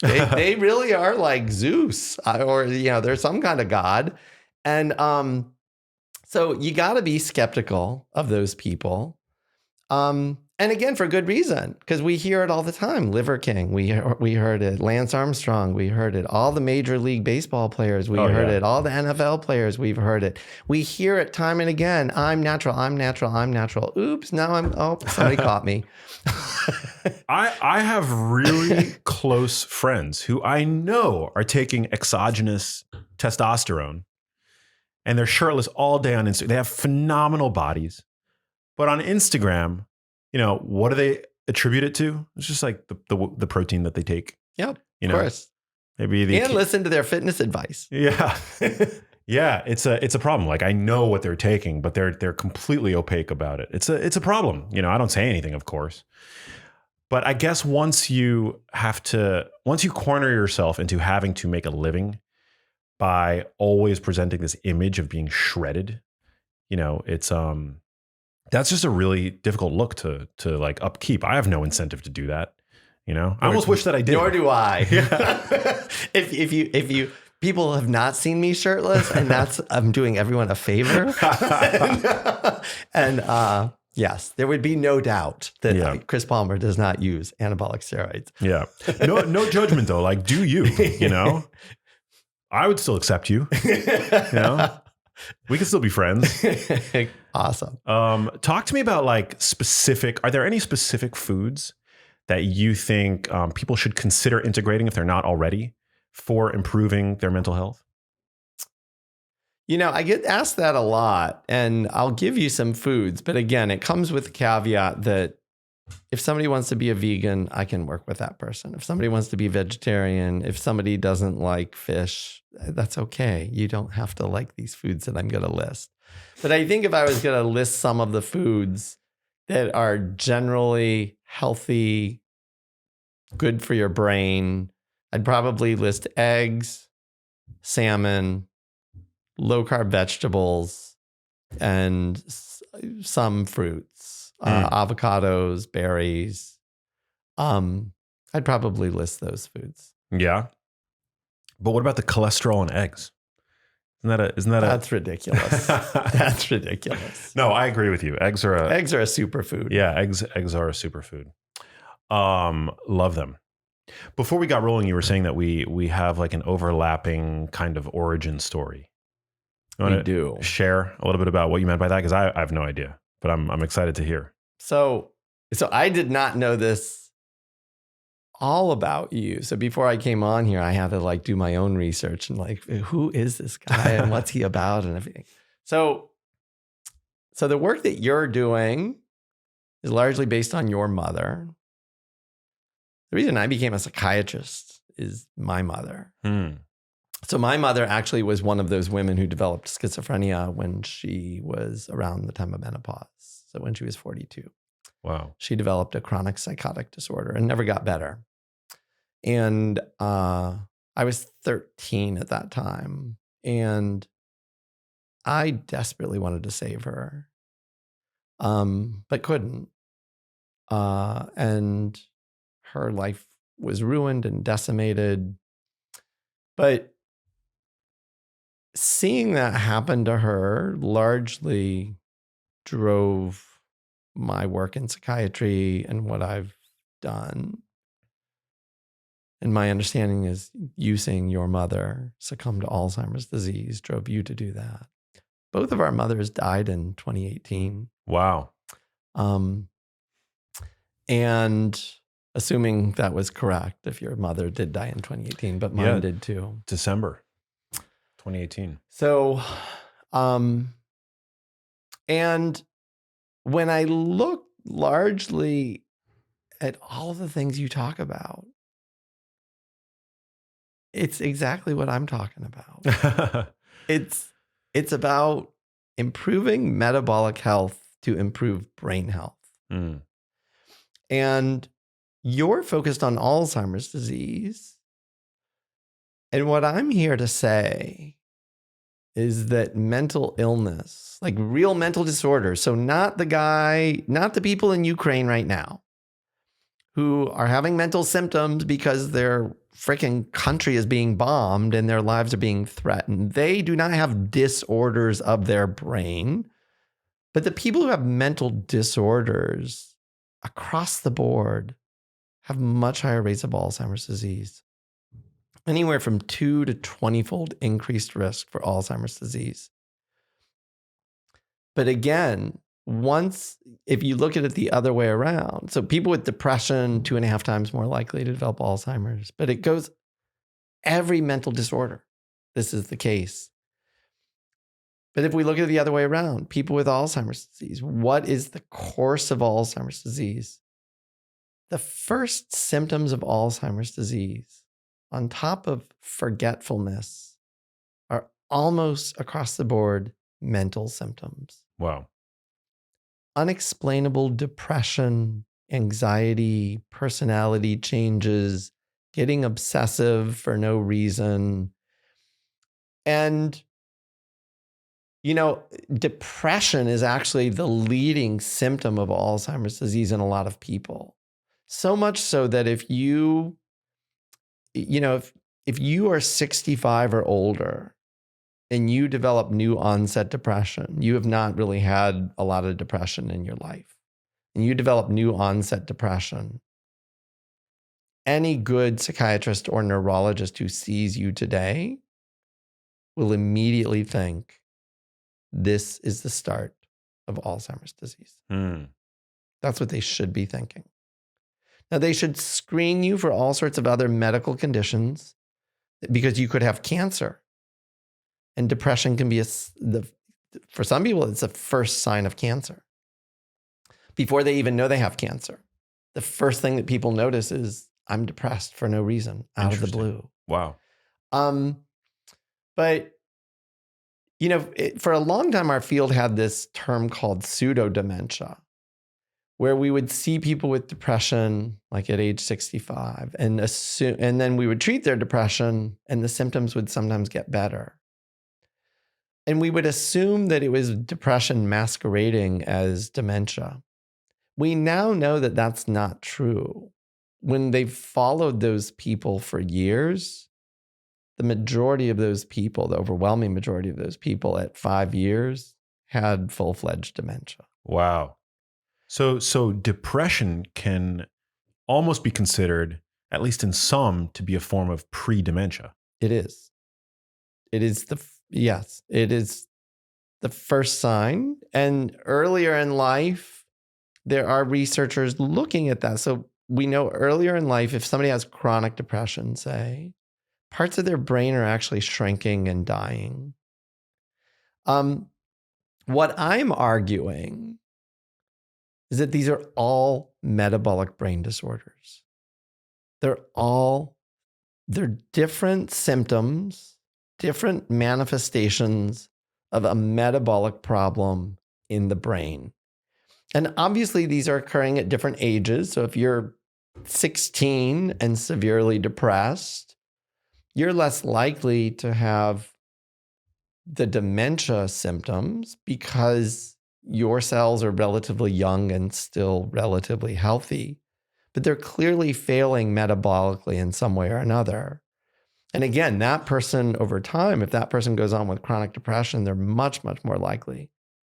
Speaker 1: they really are like Zeus, or they're some kind of god. And so you got to be skeptical of those people. And again, for good reason, because we hear it all the time. Liver King, we heard it. Lance Armstrong, we heard it. All the Major League Baseball players, we heard it. All the NFL players, we've heard it. We hear it time and again. I'm natural. Oops, now somebody caught me.
Speaker 2: I have really close friends who I know are taking exogenous testosterone, and they're shirtless all day on Instagram. They have phenomenal bodies, but on Instagram, what do they attribute it to? It's just like the protein that they take.
Speaker 1: Yep, of course.
Speaker 2: Maybe
Speaker 1: and listen to their fitness advice.
Speaker 2: Yeah. Yeah, it's a problem. Like, I know what they're taking, but they're completely opaque about it. It's a problem. I don't say anything, of course. But I guess once you corner yourself into having to make a living by always presenting this image of being shredded, it's that's just a really difficult look to like upkeep. I have no incentive to do that. I almost wish that I did.
Speaker 1: Nor do I. Yeah. if you people have not seen me shirtless, and I'm doing everyone a favor. and yes, there would be no doubt that Chris Palmer does not use anabolic steroids.
Speaker 2: Yeah. No judgment though. Like, do you, I would still accept you, we can still be friends.
Speaker 1: Awesome.
Speaker 2: Talk to me about are there any specific foods that you think people should consider integrating if they're not already for improving their mental health?
Speaker 1: I get asked that a lot, and I'll give you some foods. But again, it comes with the caveat that if somebody wants to be a vegan, I can work with that person. If somebody wants to be vegetarian, if somebody doesn't like fish, that's okay. You don't have to like these foods that I'm going to list. But I think if I was going to list some of the foods that are generally healthy, good for your brain, I'd probably list eggs, salmon, low carb vegetables, and some fruits, avocados, berries. I'd probably list those foods.
Speaker 2: Yeah. But what about the cholesterol in eggs?
Speaker 1: That's ridiculous. That's ridiculous.
Speaker 2: No, I agree with you. Eggs are a
Speaker 1: superfood.
Speaker 2: Yeah, eggs are a superfood. Love them. Before we got rolling, you were saying that we have like an overlapping kind of origin story. You
Speaker 1: We
Speaker 2: want
Speaker 1: do.
Speaker 2: to share a little bit about what you meant by that? Because I have no idea, but I'm excited to hear.
Speaker 1: So I did not know this all about you. So before I came on here, I had to like do my own research and like, who is this guy and what's he about and everything. So the work that you're doing is largely based on your mother. The reason I became a psychiatrist is my mother. So my mother actually was one of those women who developed schizophrenia when she was around the time of menopause. So when she was 42.
Speaker 2: Wow.
Speaker 1: She developed a chronic psychotic disorder and never got better. And I was 13 at that time. And I desperately wanted to save her, but couldn't. And her life was ruined and decimated. But seeing that happen to her largely drove my work in psychiatry and what I've done. And my understanding is you seeing your mother succumb to Alzheimer's disease drove you to do that. Both of our mothers died in 2018.
Speaker 2: Wow.
Speaker 1: And assuming that was correct, if your mother did die in 2018, but mine did too.
Speaker 2: December 2018.
Speaker 1: So, and when I look largely at all of the things you talk about, it's exactly what I'm talking about. It's about improving metabolic health to improve brain health. And you're focused on Alzheimer's disease. And what I'm here to say is that mental illness, like real mental disorders, so not the people in Ukraine right now who are having mental symptoms because their freaking country is being bombed and their lives are being threatened. They do not have disorders of their brain, but the people who have mental disorders across the board have much higher rates of Alzheimer's disease. Anywhere from 2 to 20-fold increased risk for Alzheimer's disease. But again, if you look at it the other way around, so people with depression, 2.5 times more likely to develop Alzheimer's, but it goes every mental disorder. This is the case. But if we look at it the other way around, people with Alzheimer's disease, what is the course of Alzheimer's disease? The first symptoms of Alzheimer's disease, on top of forgetfulness, are almost across the board mental symptoms.
Speaker 2: Wow.
Speaker 1: Unexplainable depression, anxiety, personality changes, getting obsessive for no reason. And, depression is actually the leading symptom of Alzheimer's disease in a lot of people. So much so that if you are 65 or older and you develop new onset depression, you have not really had a lot of depression in your life, and you develop new onset depression, any good psychiatrist or neurologist who sees you today will immediately think this is the start of Alzheimer's disease. That's what they should be thinking. Now, they should screen you for all sorts of other medical conditions because you could have cancer. And depression can be, for some people, it's the first sign of cancer. Before they even know they have cancer, the first thing that people notice is, I'm depressed for no reason, out of the blue.
Speaker 2: Wow.
Speaker 1: But, for a long time, our field had this term called pseudo-dementia, where we would see people with depression like at age 65 and then we would treat their depression and the symptoms would sometimes get better. And we would assume that it was depression masquerading as dementia. We now know that that's not true. When they've followed those people for years, the majority of those people, the overwhelming majority of those people at 5 years had full-fledged dementia.
Speaker 2: Wow. So depression can almost be considered, at least in some, to be a form of pre-dementia.
Speaker 1: It is. It is yes, it is the first sign. And earlier in life, there are researchers looking at that. So we know earlier in life, if somebody has chronic depression, say, parts of their brain are actually shrinking and dying. What I'm arguing is that these are all metabolic brain disorders. They're different symptoms, different manifestations of a metabolic problem in the brain. And obviously these are occurring at different ages. So if you're 16 and severely depressed, you're less likely to have the dementia symptoms because your cells are relatively young and still relatively healthy, but they're clearly failing metabolically in some way or another. And again, that person over time, if that person goes on with chronic depression, they're much, much more likely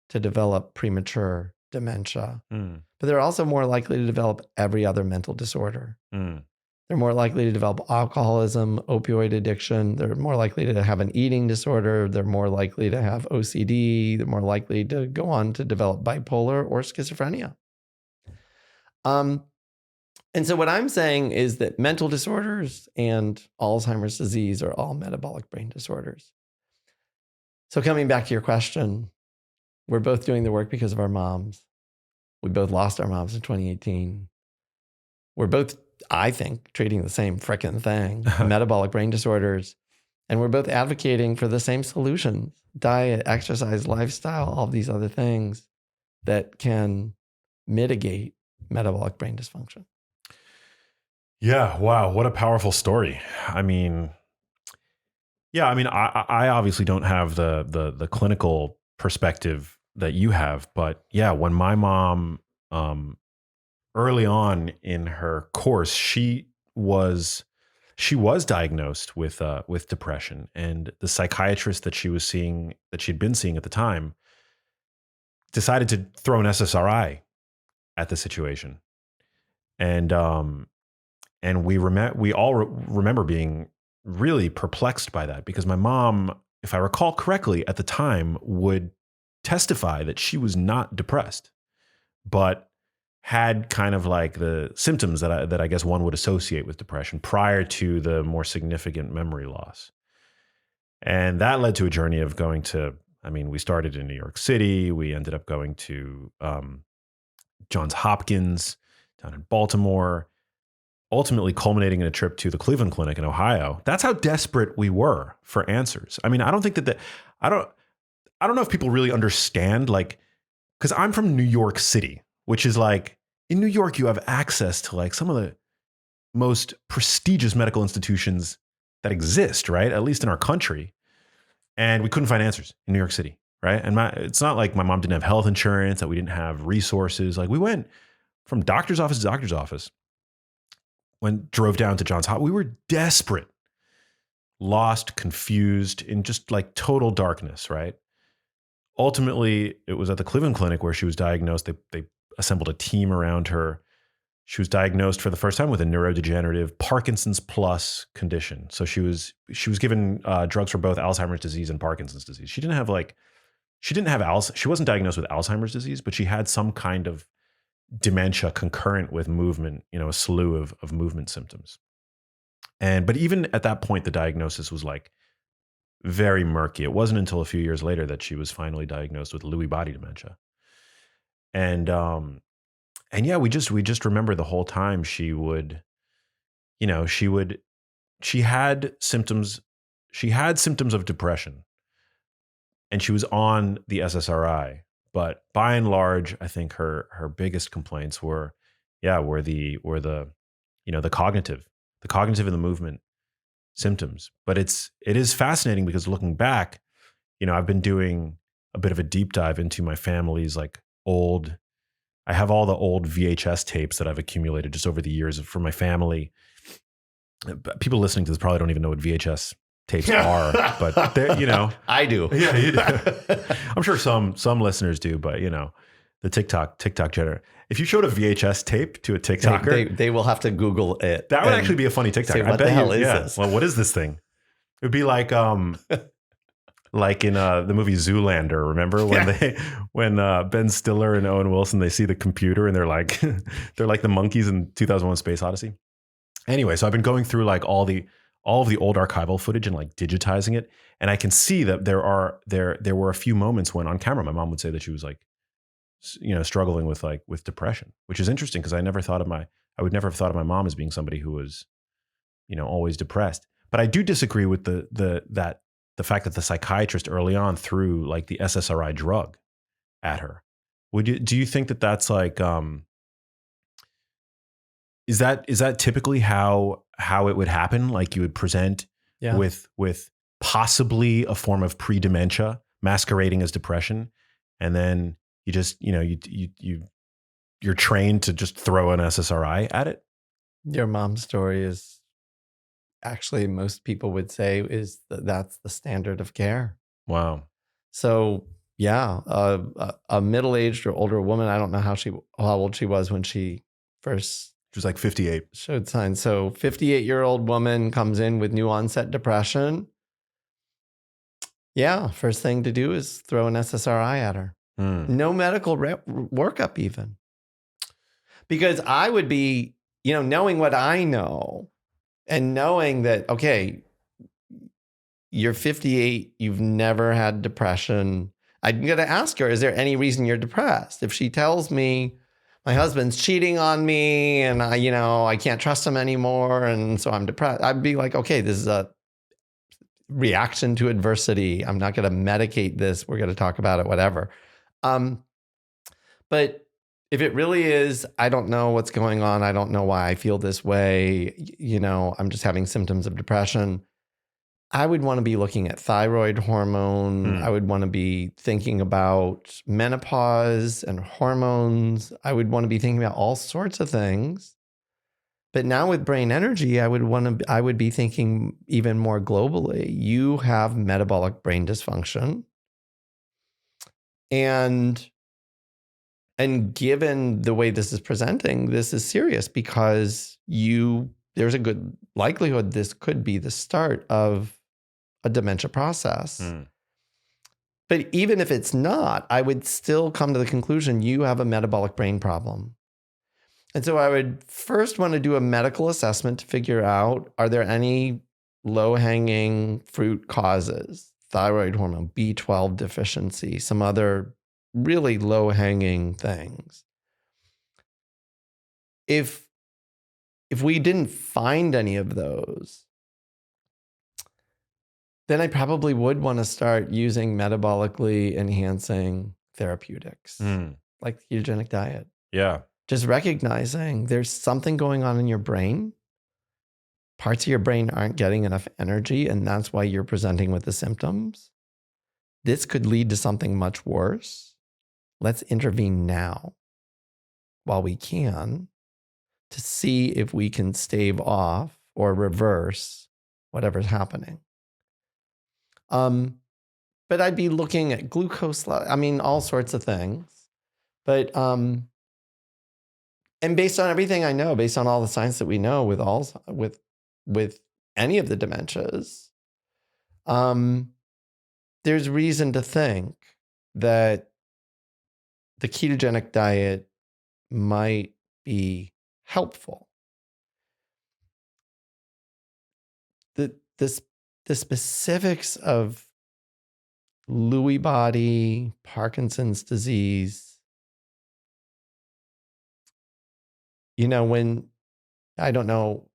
Speaker 1: to develop premature dementia. But they're also more likely to develop every other mental disorder. They're more likely to develop alcoholism, opioid addiction. They're more likely to have an eating disorder. They're more likely to have OCD. They're more likely to go on to develop bipolar or schizophrenia. And so what I'm saying is that mental disorders and Alzheimer's disease are all metabolic brain disorders. So coming back to your question, we're both doing the work because of our moms. We both lost our moms in 2018. We're both, I think, treating the same frickin' thing, metabolic brain disorders. And we're both advocating for the same solutions, diet, exercise, lifestyle, all these other things that can mitigate metabolic brain dysfunction.
Speaker 2: Yeah. Wow. What a powerful story. I mean, I obviously don't have the clinical perspective that you have, but yeah, when my mom, early on in her course, she was diagnosed with depression, and the psychiatrist that she'd been seeing at the time decided to throw an SSRI at the situation. And we all remember being really perplexed by that, because my mom, if I recall correctly, at the time would testify that she was not depressed, but had kind of like the symptoms that I guess one would associate with depression prior to the more significant memory loss. And that led to a journey of going to, we started in New York City. We ended up going to Johns Hopkins down in Baltimore, ultimately culminating in a trip to the Cleveland Clinic in Ohio. That's how desperate we were for answers. I don't think I don't know if people really understand, like, because I'm from New York City, which is like, in New York, you have access to like some of the most prestigious medical institutions that exist, right? At least in our country. And we couldn't find answers in New York City, right? And it's not like my mom didn't have health insurance, that we didn't have resources. Like, we went from doctor's office to doctor's office. Drove down to Johns Hopkins. We were desperate, lost, confused, in just like total darkness, right? Ultimately, it was at the Cleveland Clinic where she was diagnosed. They assembled a team around her. She was diagnosed for the first time with a neurodegenerative Parkinson's plus condition. So she was given drugs for both Alzheimer's disease and Parkinson's disease. She wasn't diagnosed with Alzheimer's disease, but she had some kind of dementia concurrent with movement, a slew of movement symptoms. But even at that point, the diagnosis was like very murky. It wasn't until a few years later that she was finally diagnosed with Lewy body dementia. And yeah, we just remember the whole time she had symptoms of depression, and she was on the SSRI. But by and large, I think her biggest complaints were the cognitive and the movement symptoms. But it is fascinating, because looking back, I've been doing a bit of a deep dive into my family's I have all the old VHS tapes that I've accumulated just over the years for my family. People listening to this probably don't even know what VHS tapes are, but they're,
Speaker 1: I do.
Speaker 2: Yeah, you do. I'm sure some listeners do, but the TikTok generation. If you showed a VHS tape to a TikToker,
Speaker 1: They will have to Google it.
Speaker 2: that would actually be a funny TikTok.
Speaker 1: Say, what the hell is this?
Speaker 2: Well, what is this thing? It would be like in the movie Zoolander. Remember when Ben Stiller and Owen Wilson, they see the computer and they're like the monkeys in 2001: Space Odyssey. Anyway, so I've been going through like all of the old archival footage and like digitizing it, and I can see that there were a few moments when on camera my mom would say that she was like, struggling with depression, which is interesting because I would never have thought of my mom as being somebody who was, always depressed. But I do disagree with the fact that the psychiatrist early on threw like the SSRI drug at her. Do you think that that's like, is that typically how it would happen? Like you would present with possibly a form of pre-dementia masquerading as depression, and then you just, you're trained to just throw an SSRI at it?
Speaker 1: Your mom's story is actually, most people would say, that's the standard of care.
Speaker 2: Wow.
Speaker 1: So yeah, a middle-aged or older woman, I don't know how old she was when she first...
Speaker 2: She was like 58.
Speaker 1: Showed signs. So 58-year-old woman comes in with new onset depression. Yeah, first thing to do is throw an SSRI at her. No medical workup even. Because I would be, knowing what I know and knowing that, okay, you're 58, you've never had depression. I'm going to ask her, is there any reason you're depressed? If she tells me my husband's cheating on me and I can't trust him anymore, and so I'm depressed, I'd be like, okay, this is a reaction to adversity. I'm not going to medicate this. We're going to talk about it, whatever. But if it really is, I don't know what's going on. I don't know why I feel this way. I'm just having symptoms of depression. I would want to be looking at thyroid hormone. I would want to be thinking about menopause and hormones. I would want to be thinking about all sorts of things. But now with brain energy, I would be thinking even more globally. You have metabolic brain dysfunction. And given the way this is presenting, this is serious because there's a good likelihood this could be the start of a dementia process. But even if it's not, I would still come to the conclusion you have a metabolic brain problem. And so I would first want to do a medical assessment to figure out, are there any low-hanging fruit causes? Thyroid hormone, B12 deficiency, some other really low-hanging things. If we didn't find any of those, then I probably would want to start using metabolically enhancing therapeutics, like the ketogenic diet.
Speaker 2: Yeah.
Speaker 1: Just recognizing there's something going on in your brain. Parts of your brain aren't getting enough energy, and that's why you're presenting with the symptoms. This could lead to something much worse. Let's intervene now while we can to see if we can stave off or reverse whatever's happening. But I'd be looking at glucose level, all sorts of things. But and based on everything I know, based on all the science that we know with any of the dementias, there's reason to think that the ketogenic diet might be helpful. The specifics of Lewy body, Parkinson's disease, when I don't know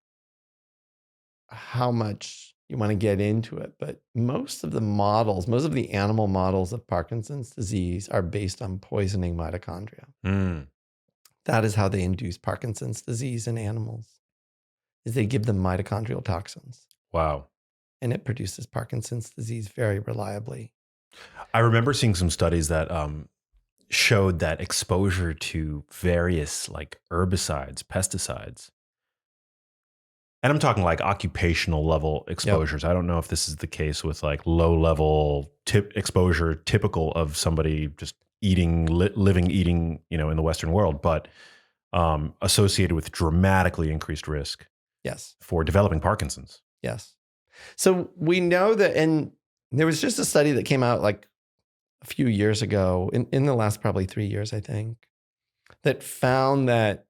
Speaker 1: how much you want to get into it, but most of the animal models of Parkinson's disease are based on poisoning mitochondria. That is how they induce Parkinson's disease in animals, is they give them mitochondrial toxins.
Speaker 2: Wow.
Speaker 1: And it produces Parkinson's disease very reliably.
Speaker 2: I remember seeing some studies that showed that exposure to various like herbicides, pesticides, and I'm talking like occupational level exposures. Yep. I don't know if this is the case with like low level exposure typical of somebody just living eating, in the Western world, but associated with dramatically increased risk
Speaker 1: Yes.
Speaker 2: for developing Parkinson's.
Speaker 1: Yes. So we know that, and there was just a study that came out like a few years ago, in the last probably 3 years, I think, that found that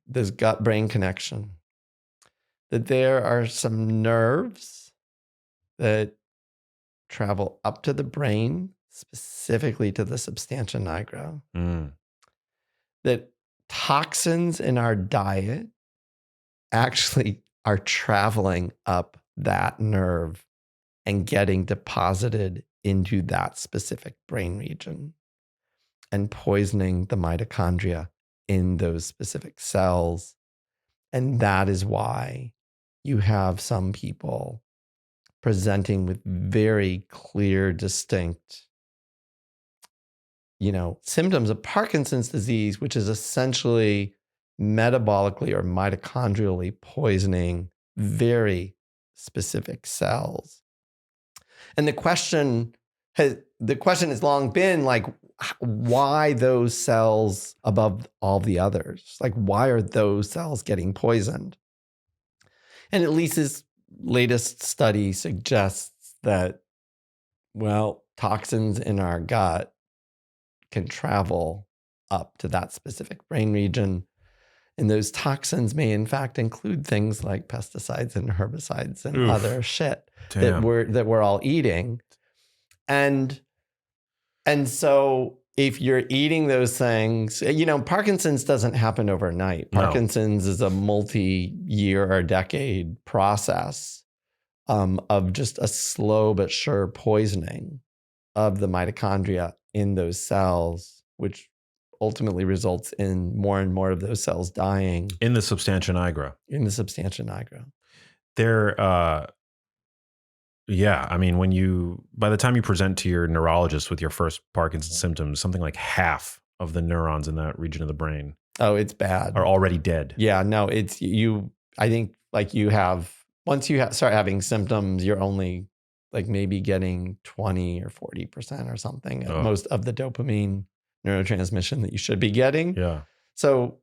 Speaker 1: this gut-brain connection, that there are some nerves that travel up to the brain, specifically to the substantia nigra, that toxins in our diet actually are traveling up that nerve and getting deposited into that specific brain region and poisoning the mitochondria in those specific cells. And that is why you have some people presenting with very clear, distinct, symptoms of Parkinson's disease, which is essentially metabolically or mitochondrially poisoning very specific cells. And the question has long been like, why those cells above all the others? Like, why are those cells getting poisoned? And at least this latest study suggests that, well, toxins in our gut can travel up to that specific brain region. And those toxins may in fact include things like pesticides and herbicides and other shit that we're all eating. And so if you're eating those things, Parkinson's doesn't happen overnight. Parkinson's is a multi-year or decade process of just a slow but sure poisoning of the mitochondria in those cells, which ultimately results in more and more of those cells dying.
Speaker 2: In the substantia nigra. By the time you present to your neurologist with your first Parkinson's symptoms, something like half of the neurons in that region of the brain
Speaker 1: it's bad.
Speaker 2: Are already dead.
Speaker 1: Yeah, no, it's you. I think like once you start having symptoms, you're only like maybe getting 20 or 40% or something at most of the dopamine neurotransmission that you should be getting.
Speaker 2: Yeah.
Speaker 1: So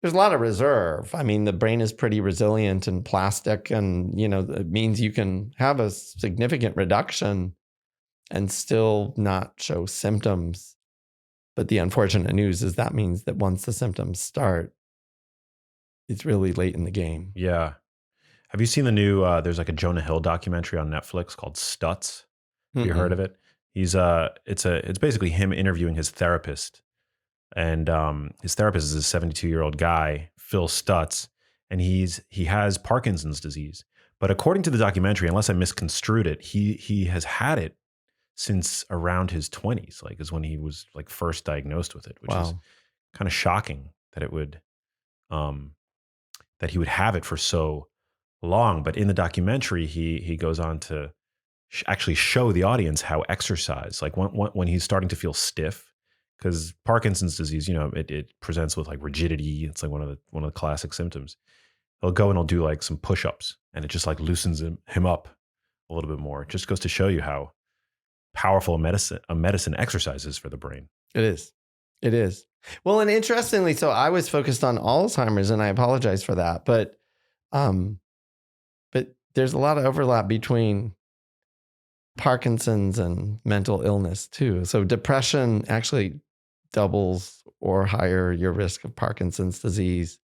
Speaker 1: there's a lot of reserve. I mean, the brain is pretty resilient and plastic, and it means you can have a significant reduction and still not show symptoms. But the unfortunate news is that means that once the symptoms start, it's really late in the game.
Speaker 2: Yeah. Have you seen the new, there's like a Jonah Hill documentary on Netflix called Stutz. Have you heard of it? It's basically him interviewing his therapist. And his therapist is a 72-year-old guy, Phil Stutz, and he has Parkinson's disease. But according to the documentary, unless I misconstrued it, he has had it since around his 20s, like is when he was like first diagnosed with it, which is kind of shocking that it would that he would have it for so long. But in the documentary, he goes on to actually show the audience how exercise, like when he's starting to feel stiff, because Parkinson's disease, it presents with like rigidity. It's like one of the classic symptoms. He'll go and he'll do like some push-ups, and it just like loosens him up a little bit more. It just goes to show you how powerful a medicine exercise is for the brain.
Speaker 1: It is. Well, and interestingly, so I was focused on Alzheimer's, and I apologize for that, but there's a lot of overlap between Parkinson's and mental illness too. So depression actually doubles or higher your risk of Parkinson's disease.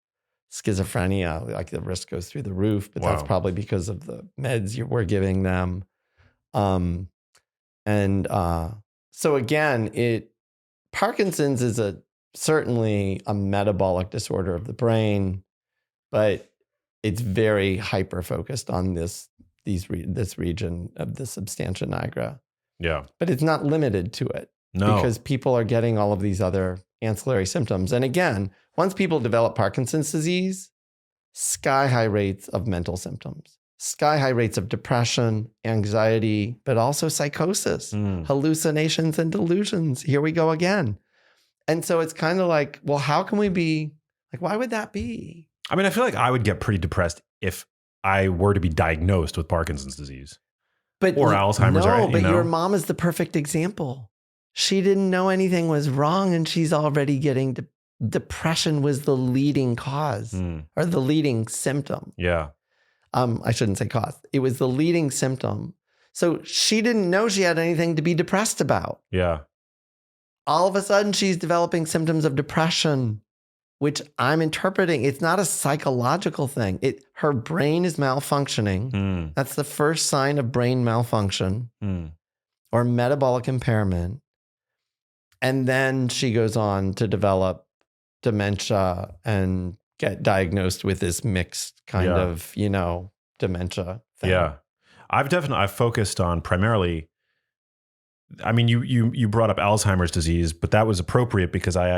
Speaker 1: Schizophrenia, like the risk goes through the roof, but that's probably because of the meds we're giving them. So again, Parkinson's is certainly a metabolic disorder of the brain, but it's very hyper focused on this region of the substantia nigra.
Speaker 2: Yeah.
Speaker 1: But it's not limited to it.
Speaker 2: No.
Speaker 1: Because people are getting all of these other ancillary symptoms. And again, once people develop Parkinson's disease, sky high rates of mental symptoms, sky high rates of depression, anxiety, but also psychosis, hallucinations and delusions. Here we go again. And so it's kind of like, well, how can we be like, why would that be?
Speaker 2: I mean, I feel like I would get pretty depressed if I were to be diagnosed with Parkinson's disease or Alzheimer's.
Speaker 1: No, but your mom is the perfect example. She didn't know anything was wrong, and she's already getting depression was the leading cause or the leading symptom.
Speaker 2: Yeah.
Speaker 1: I shouldn't say cause. It was the leading symptom. So she didn't know she had anything to be depressed about.
Speaker 2: Yeah.
Speaker 1: All of a sudden, she's developing symptoms of depression, which I'm interpreting. It's not a psychological thing. Her brain is malfunctioning. That's the first sign of brain malfunction or metabolic impairment. And then she goes on to develop dementia and get diagnosed with this mixed kind of, dementia thing.
Speaker 2: Yeah. I've focused on primarily, I mean, you brought up Alzheimer's disease, but that was appropriate because I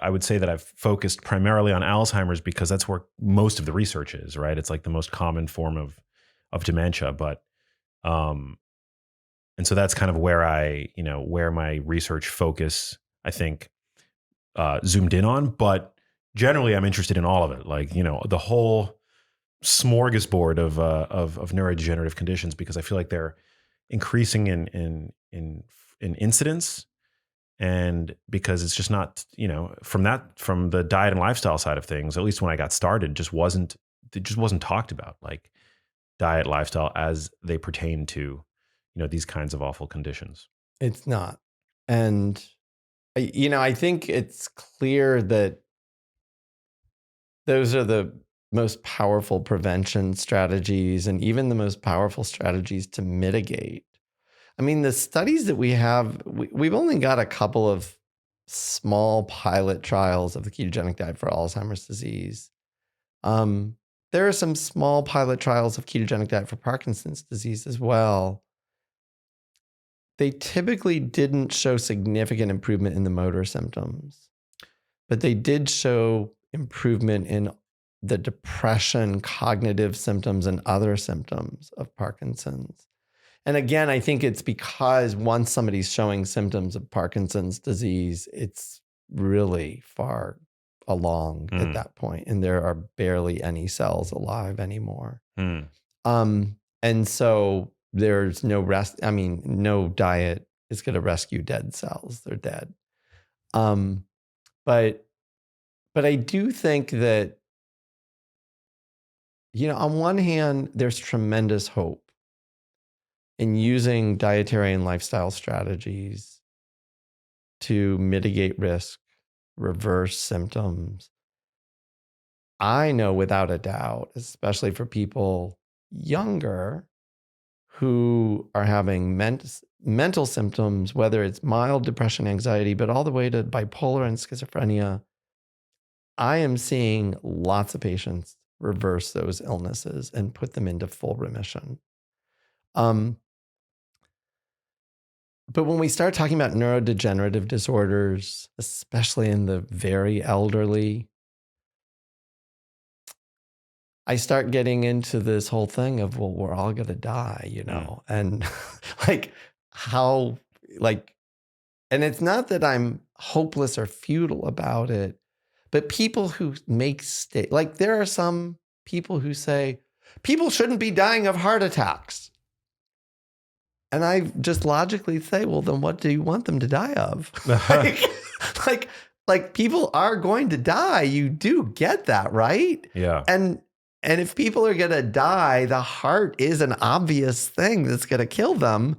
Speaker 2: would say that I've focused primarily on Alzheimer's because that's where most of the research is, right? It's like the most common form of dementia, but, and so that's kind of where where my research focus, I think, zoomed in on, but generally I'm interested in all of it. Like, the whole smorgasbord of neurodegenerative conditions, because I feel like they're increasing in incidence, and because it's just not, from the diet and lifestyle side of things, at least when I got started, it just wasn't talked about, like diet, lifestyle as they pertain to, these kinds of awful conditions.
Speaker 1: It's not. And, I think it's clear that those are the most powerful prevention strategies and even the most powerful strategies to mitigate. I mean, the studies that we have, we've only got a couple of small pilot trials of the ketogenic diet for Alzheimer's disease. There are some small pilot trials of ketogenic diet for Parkinson's disease as well. They typically didn't show significant improvement in the motor symptoms, but they did show improvement in the depression, cognitive symptoms, and other symptoms of Parkinson's. And again, I think it's because once somebody's showing symptoms of Parkinson's disease, it's really far along at that point, and there are barely any cells alive anymore. And so there's no no diet is going to rescue dead cells. They're dead. But I do think that, on one hand, there's tremendous hope in using dietary and lifestyle strategies to mitigate risk, reverse symptoms. I know without a doubt, especially for people younger who are having mental symptoms, whether it's mild depression, anxiety, but all the way to bipolar and schizophrenia, I am seeing lots of patients reverse those illnesses and put them into full remission. But when we start talking about neurodegenerative disorders, especially in the very elderly, I start getting into this whole thing of, well, we're all going to die, and and it's not that I'm hopeless or futile about it, but people who make there are some people who say people shouldn't be dying of heart attacks. And I just logically say, well, then what do you want them to die of? like people are going to die. You do get that, right?
Speaker 2: Yeah.
Speaker 1: And if people are going to die, the heart is an obvious thing that's going to kill them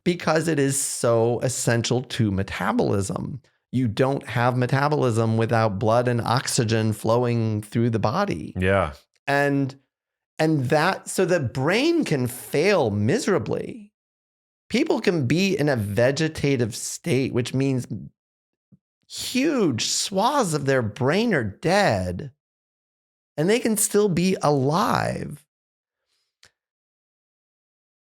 Speaker 1: because it is so essential to metabolism. You don't have metabolism without blood and oxygen flowing through the body.
Speaker 2: Yeah.
Speaker 1: And so the brain can fail miserably. People can be in a vegetative state, which means huge swaths of their brain are dead, and they can still be alive.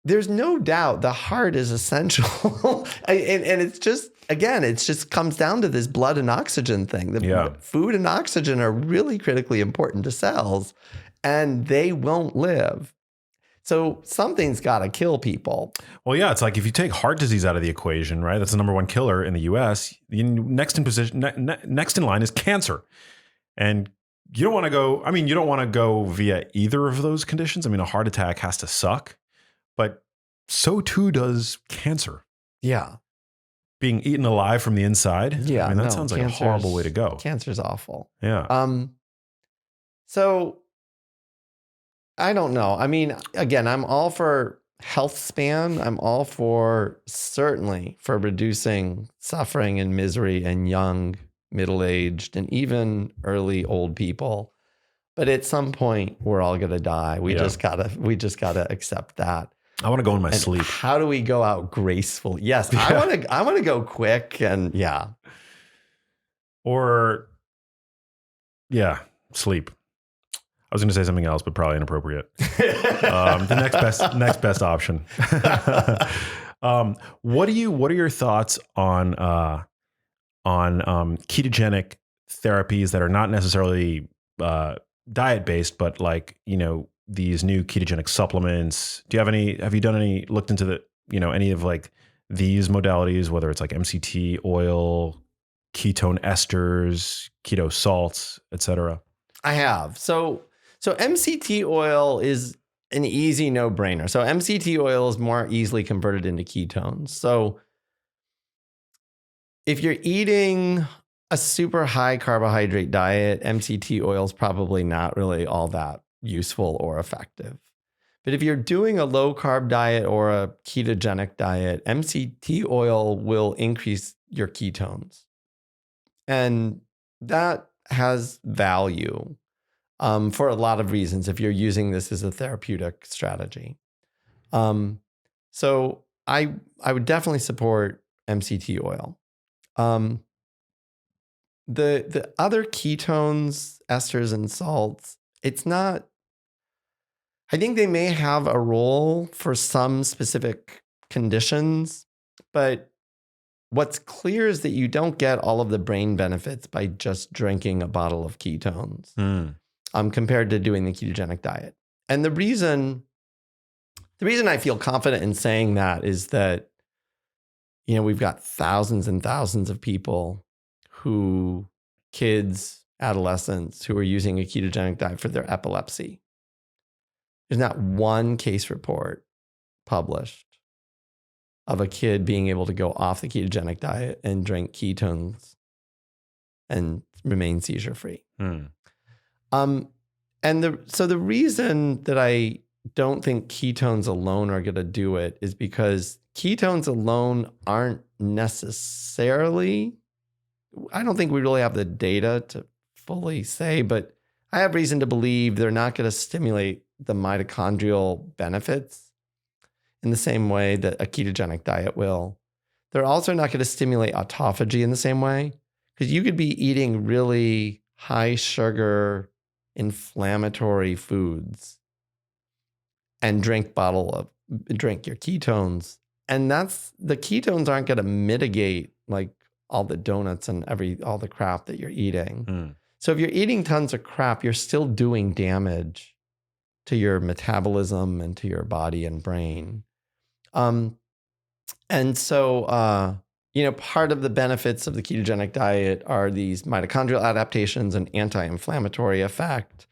Speaker 1: There's no doubt the heart is essential. and it's just, again, it just comes down to this blood and oxygen thing. The food and oxygen are really critically important to cells, and they won't live. So something's got to kill people.
Speaker 2: Well, yeah, it's like if you take heart disease out of the equation, right? That's the number one killer in the U.S. Next in line is cancer, and you don't want to go. I mean, you don't want to go via either of those conditions. I mean, a heart attack has to suck, but so too does cancer.
Speaker 1: Yeah.
Speaker 2: being eaten alive from the inside.
Speaker 1: Yeah,
Speaker 2: I mean, that sounds like a horrible way to go.
Speaker 1: Cancer's awful.
Speaker 2: Yeah.
Speaker 1: So I don't know. I mean, again, I'm all for health span. I'm all for certainly for reducing suffering and misery in young, middle-aged, and even early old people. But at some point, we're all gonna die. We just gotta accept that.
Speaker 2: I want to go in my
Speaker 1: And
Speaker 2: sleep.
Speaker 1: how do we go out gracefully? Yes,
Speaker 2: Yeah.
Speaker 1: I want to go quick and
Speaker 2: Or sleep. I was going to say something else, but probably inappropriate. The next best option. What are your thoughts on ketogenic therapies that are not necessarily diet based, but like, these new ketogenic supplements? Have you looked into any of like these modalities, whether it's like MCT oil, ketone esters, keto salts, etc.?
Speaker 1: I have. So MCT oil is an easy no-brainer. So MCT oil is more easily converted into ketones. So if you're eating a super high carbohydrate diet, MCT oil is probably not really all that useful or effective. But if you're doing a low carb diet or a ketogenic diet, MCT oil will increase your ketones. And that has value. For a lot of reasons, if you're using this as a therapeutic strategy. So I would definitely support MCT oil. The other ketones, esters, and salts, it's not, I think they may have a role for some specific conditions, but what's clear is that you don't get all of the brain benefits by just drinking a bottle of ketones. Compared to doing the ketogenic diet. And the reason I feel confident in saying that is that, we've got thousands and thousands of people kids, adolescents who are using a ketogenic diet for their epilepsy. There's not one case report published of a kid being able to go off the ketogenic diet and drink ketones and remain seizure free. So the reason that I don't think ketones alone are going to do it is because ketones alone aren't necessarily, I don't think we really have the data to fully say, but I have reason to believe they're not going to stimulate the mitochondrial benefits in the same way that a ketogenic diet will. They're also not going to stimulate autophagy in the same way, because you could be eating really high sugar, inflammatory foods and drink your ketones. And the ketones aren't going to mitigate like all the donuts and all the crap that you're eating. So if you're eating tons of crap, you're still doing damage to your metabolism and to your body and brain. And so, part of the benefits of the ketogenic diet are these mitochondrial adaptations and anti-inflammatory effect.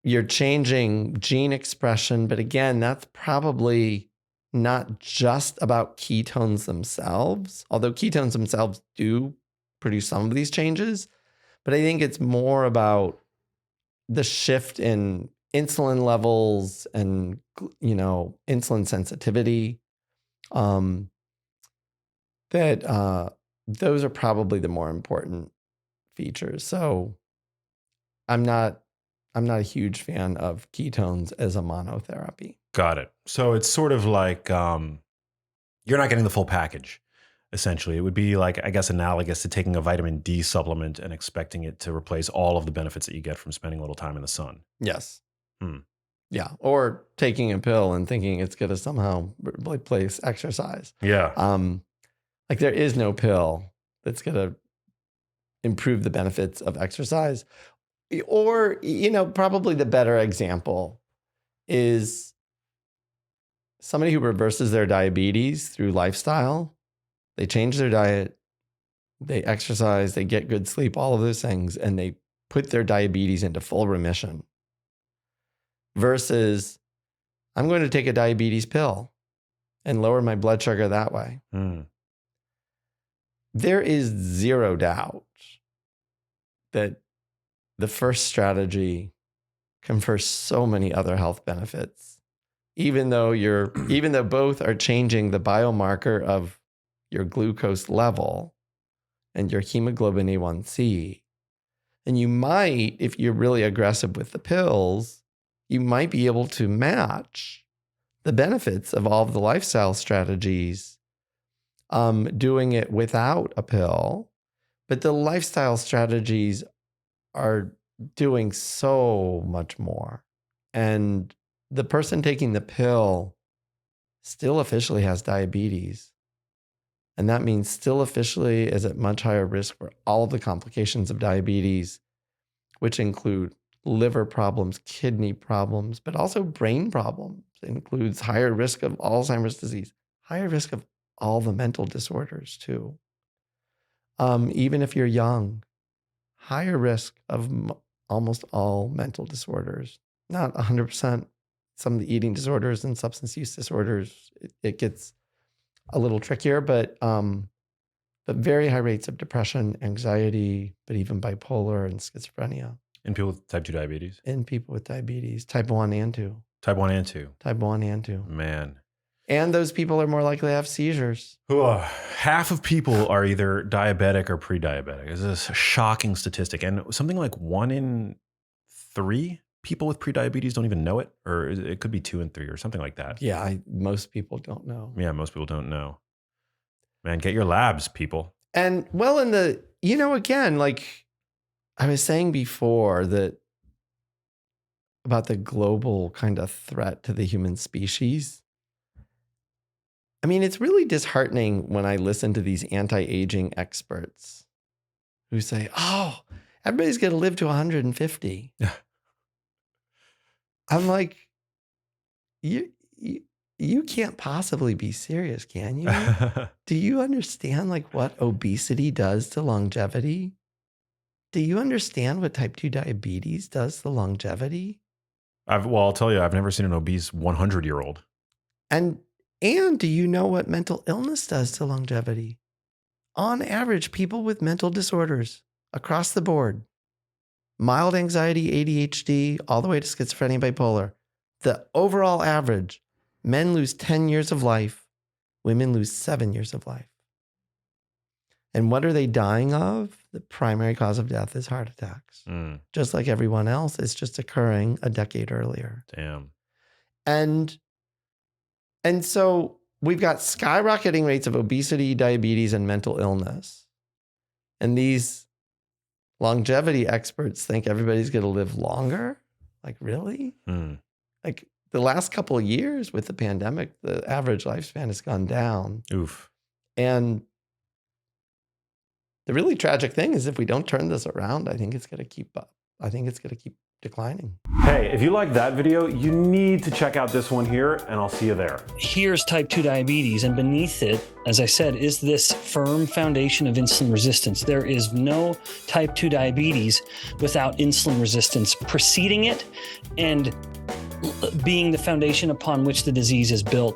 Speaker 1: You're changing gene expression, but again, that's probably not just about ketones themselves, although ketones themselves do produce some of these changes. But I think it's more about the shift in insulin levels and, insulin sensitivity. That those are probably the more important features. So I'm not a huge fan of ketones as a monotherapy.
Speaker 2: Got it. So it's sort of like you're not getting the full package, essentially. It would be like, I guess, analogous to taking a vitamin D supplement and expecting it to replace all of the benefits that you get from spending a little time in the sun.
Speaker 1: Yes. Yeah. Or taking a pill and thinking it's going to somehow replace exercise.
Speaker 2: Yeah.
Speaker 1: Like there is no pill that's going to improve the benefits of exercise. Or, probably the better example is somebody who reverses their diabetes through lifestyle. They change their diet, they exercise, they get good sleep, all of those things, and they put their diabetes into full remission. Versus, I'm going to take a diabetes pill and lower my blood sugar that way. there is zero doubt that the first strategy confers so many other health benefits, even though both are changing the biomarker of your glucose level and your hemoglobin A1C. And you might, if you're really aggressive with the pills, you might be able to match the benefits of all of the lifestyle strategies, doing it without a pill. But the lifestyle strategies are doing so much more. And the person taking the pill still officially has diabetes. And that means still officially is at much higher risk for all of the complications of diabetes, which include liver problems, kidney problems, but also brain problems. It includes higher risk of Alzheimer's disease, higher risk of all the mental disorders too. Even if you're young, higher risk of almost all mental disorders. Not 100%. Some of the eating disorders and substance use disorders, it gets a little trickier, but very high rates of depression, anxiety, but even bipolar and schizophrenia.
Speaker 2: In people with type 2 diabetes?
Speaker 1: In people with diabetes, type 1 and 2.
Speaker 2: Type 1 and 2.
Speaker 1: Type 1 and 2.
Speaker 2: Man.
Speaker 1: And those people are more likely to have seizures.
Speaker 2: Half of people are either diabetic or pre-diabetic. It's a shocking statistic. And something like 1 in 3 people with prediabetes don't even know it, or it could be 2 in 3 or something like that.
Speaker 1: Yeah, most people don't know.
Speaker 2: Yeah, most people don't know. Man, get your labs, people.
Speaker 1: And well, again, like I was saying before, that about the global kind of threat to the human species. I mean, it's really disheartening when I listen to these anti-aging experts who say, oh, everybody's going to live to 150. I'm like, you can't possibly be serious, can you? Do you understand like what obesity does to longevity? Do you understand what type 2 diabetes does to longevity?
Speaker 2: I'll tell you, I've never seen an obese 100-year-old.
Speaker 1: And do you know what mental illness does to longevity? On average, people with mental disorders across the board, mild anxiety, ADHD, all the way to schizophrenia, bipolar, the overall average, men lose 10 years of life, women lose 7 years of life. And what are they dying of? The primary cause of death is heart attacks. Just like everyone else, it's just occurring a decade earlier.
Speaker 2: Damn.
Speaker 1: And so we've got skyrocketing rates of obesity, diabetes, and mental illness. And these longevity experts think everybody's going to live longer. Like, really? Like the last couple of years with the pandemic, the average lifespan has gone down.
Speaker 2: Oof.
Speaker 1: And the really tragic thing is if we don't turn this around, I think it's going to keep up. I think it's going to keep declining.
Speaker 2: Hey, if you liked that video, you need to check out this one here, and I'll see you there.
Speaker 3: Here's type 2 diabetes, and beneath it, as I said, is this firm foundation of insulin resistance. There is no type 2 diabetes without insulin resistance preceding it and being the foundation upon which the disease is built.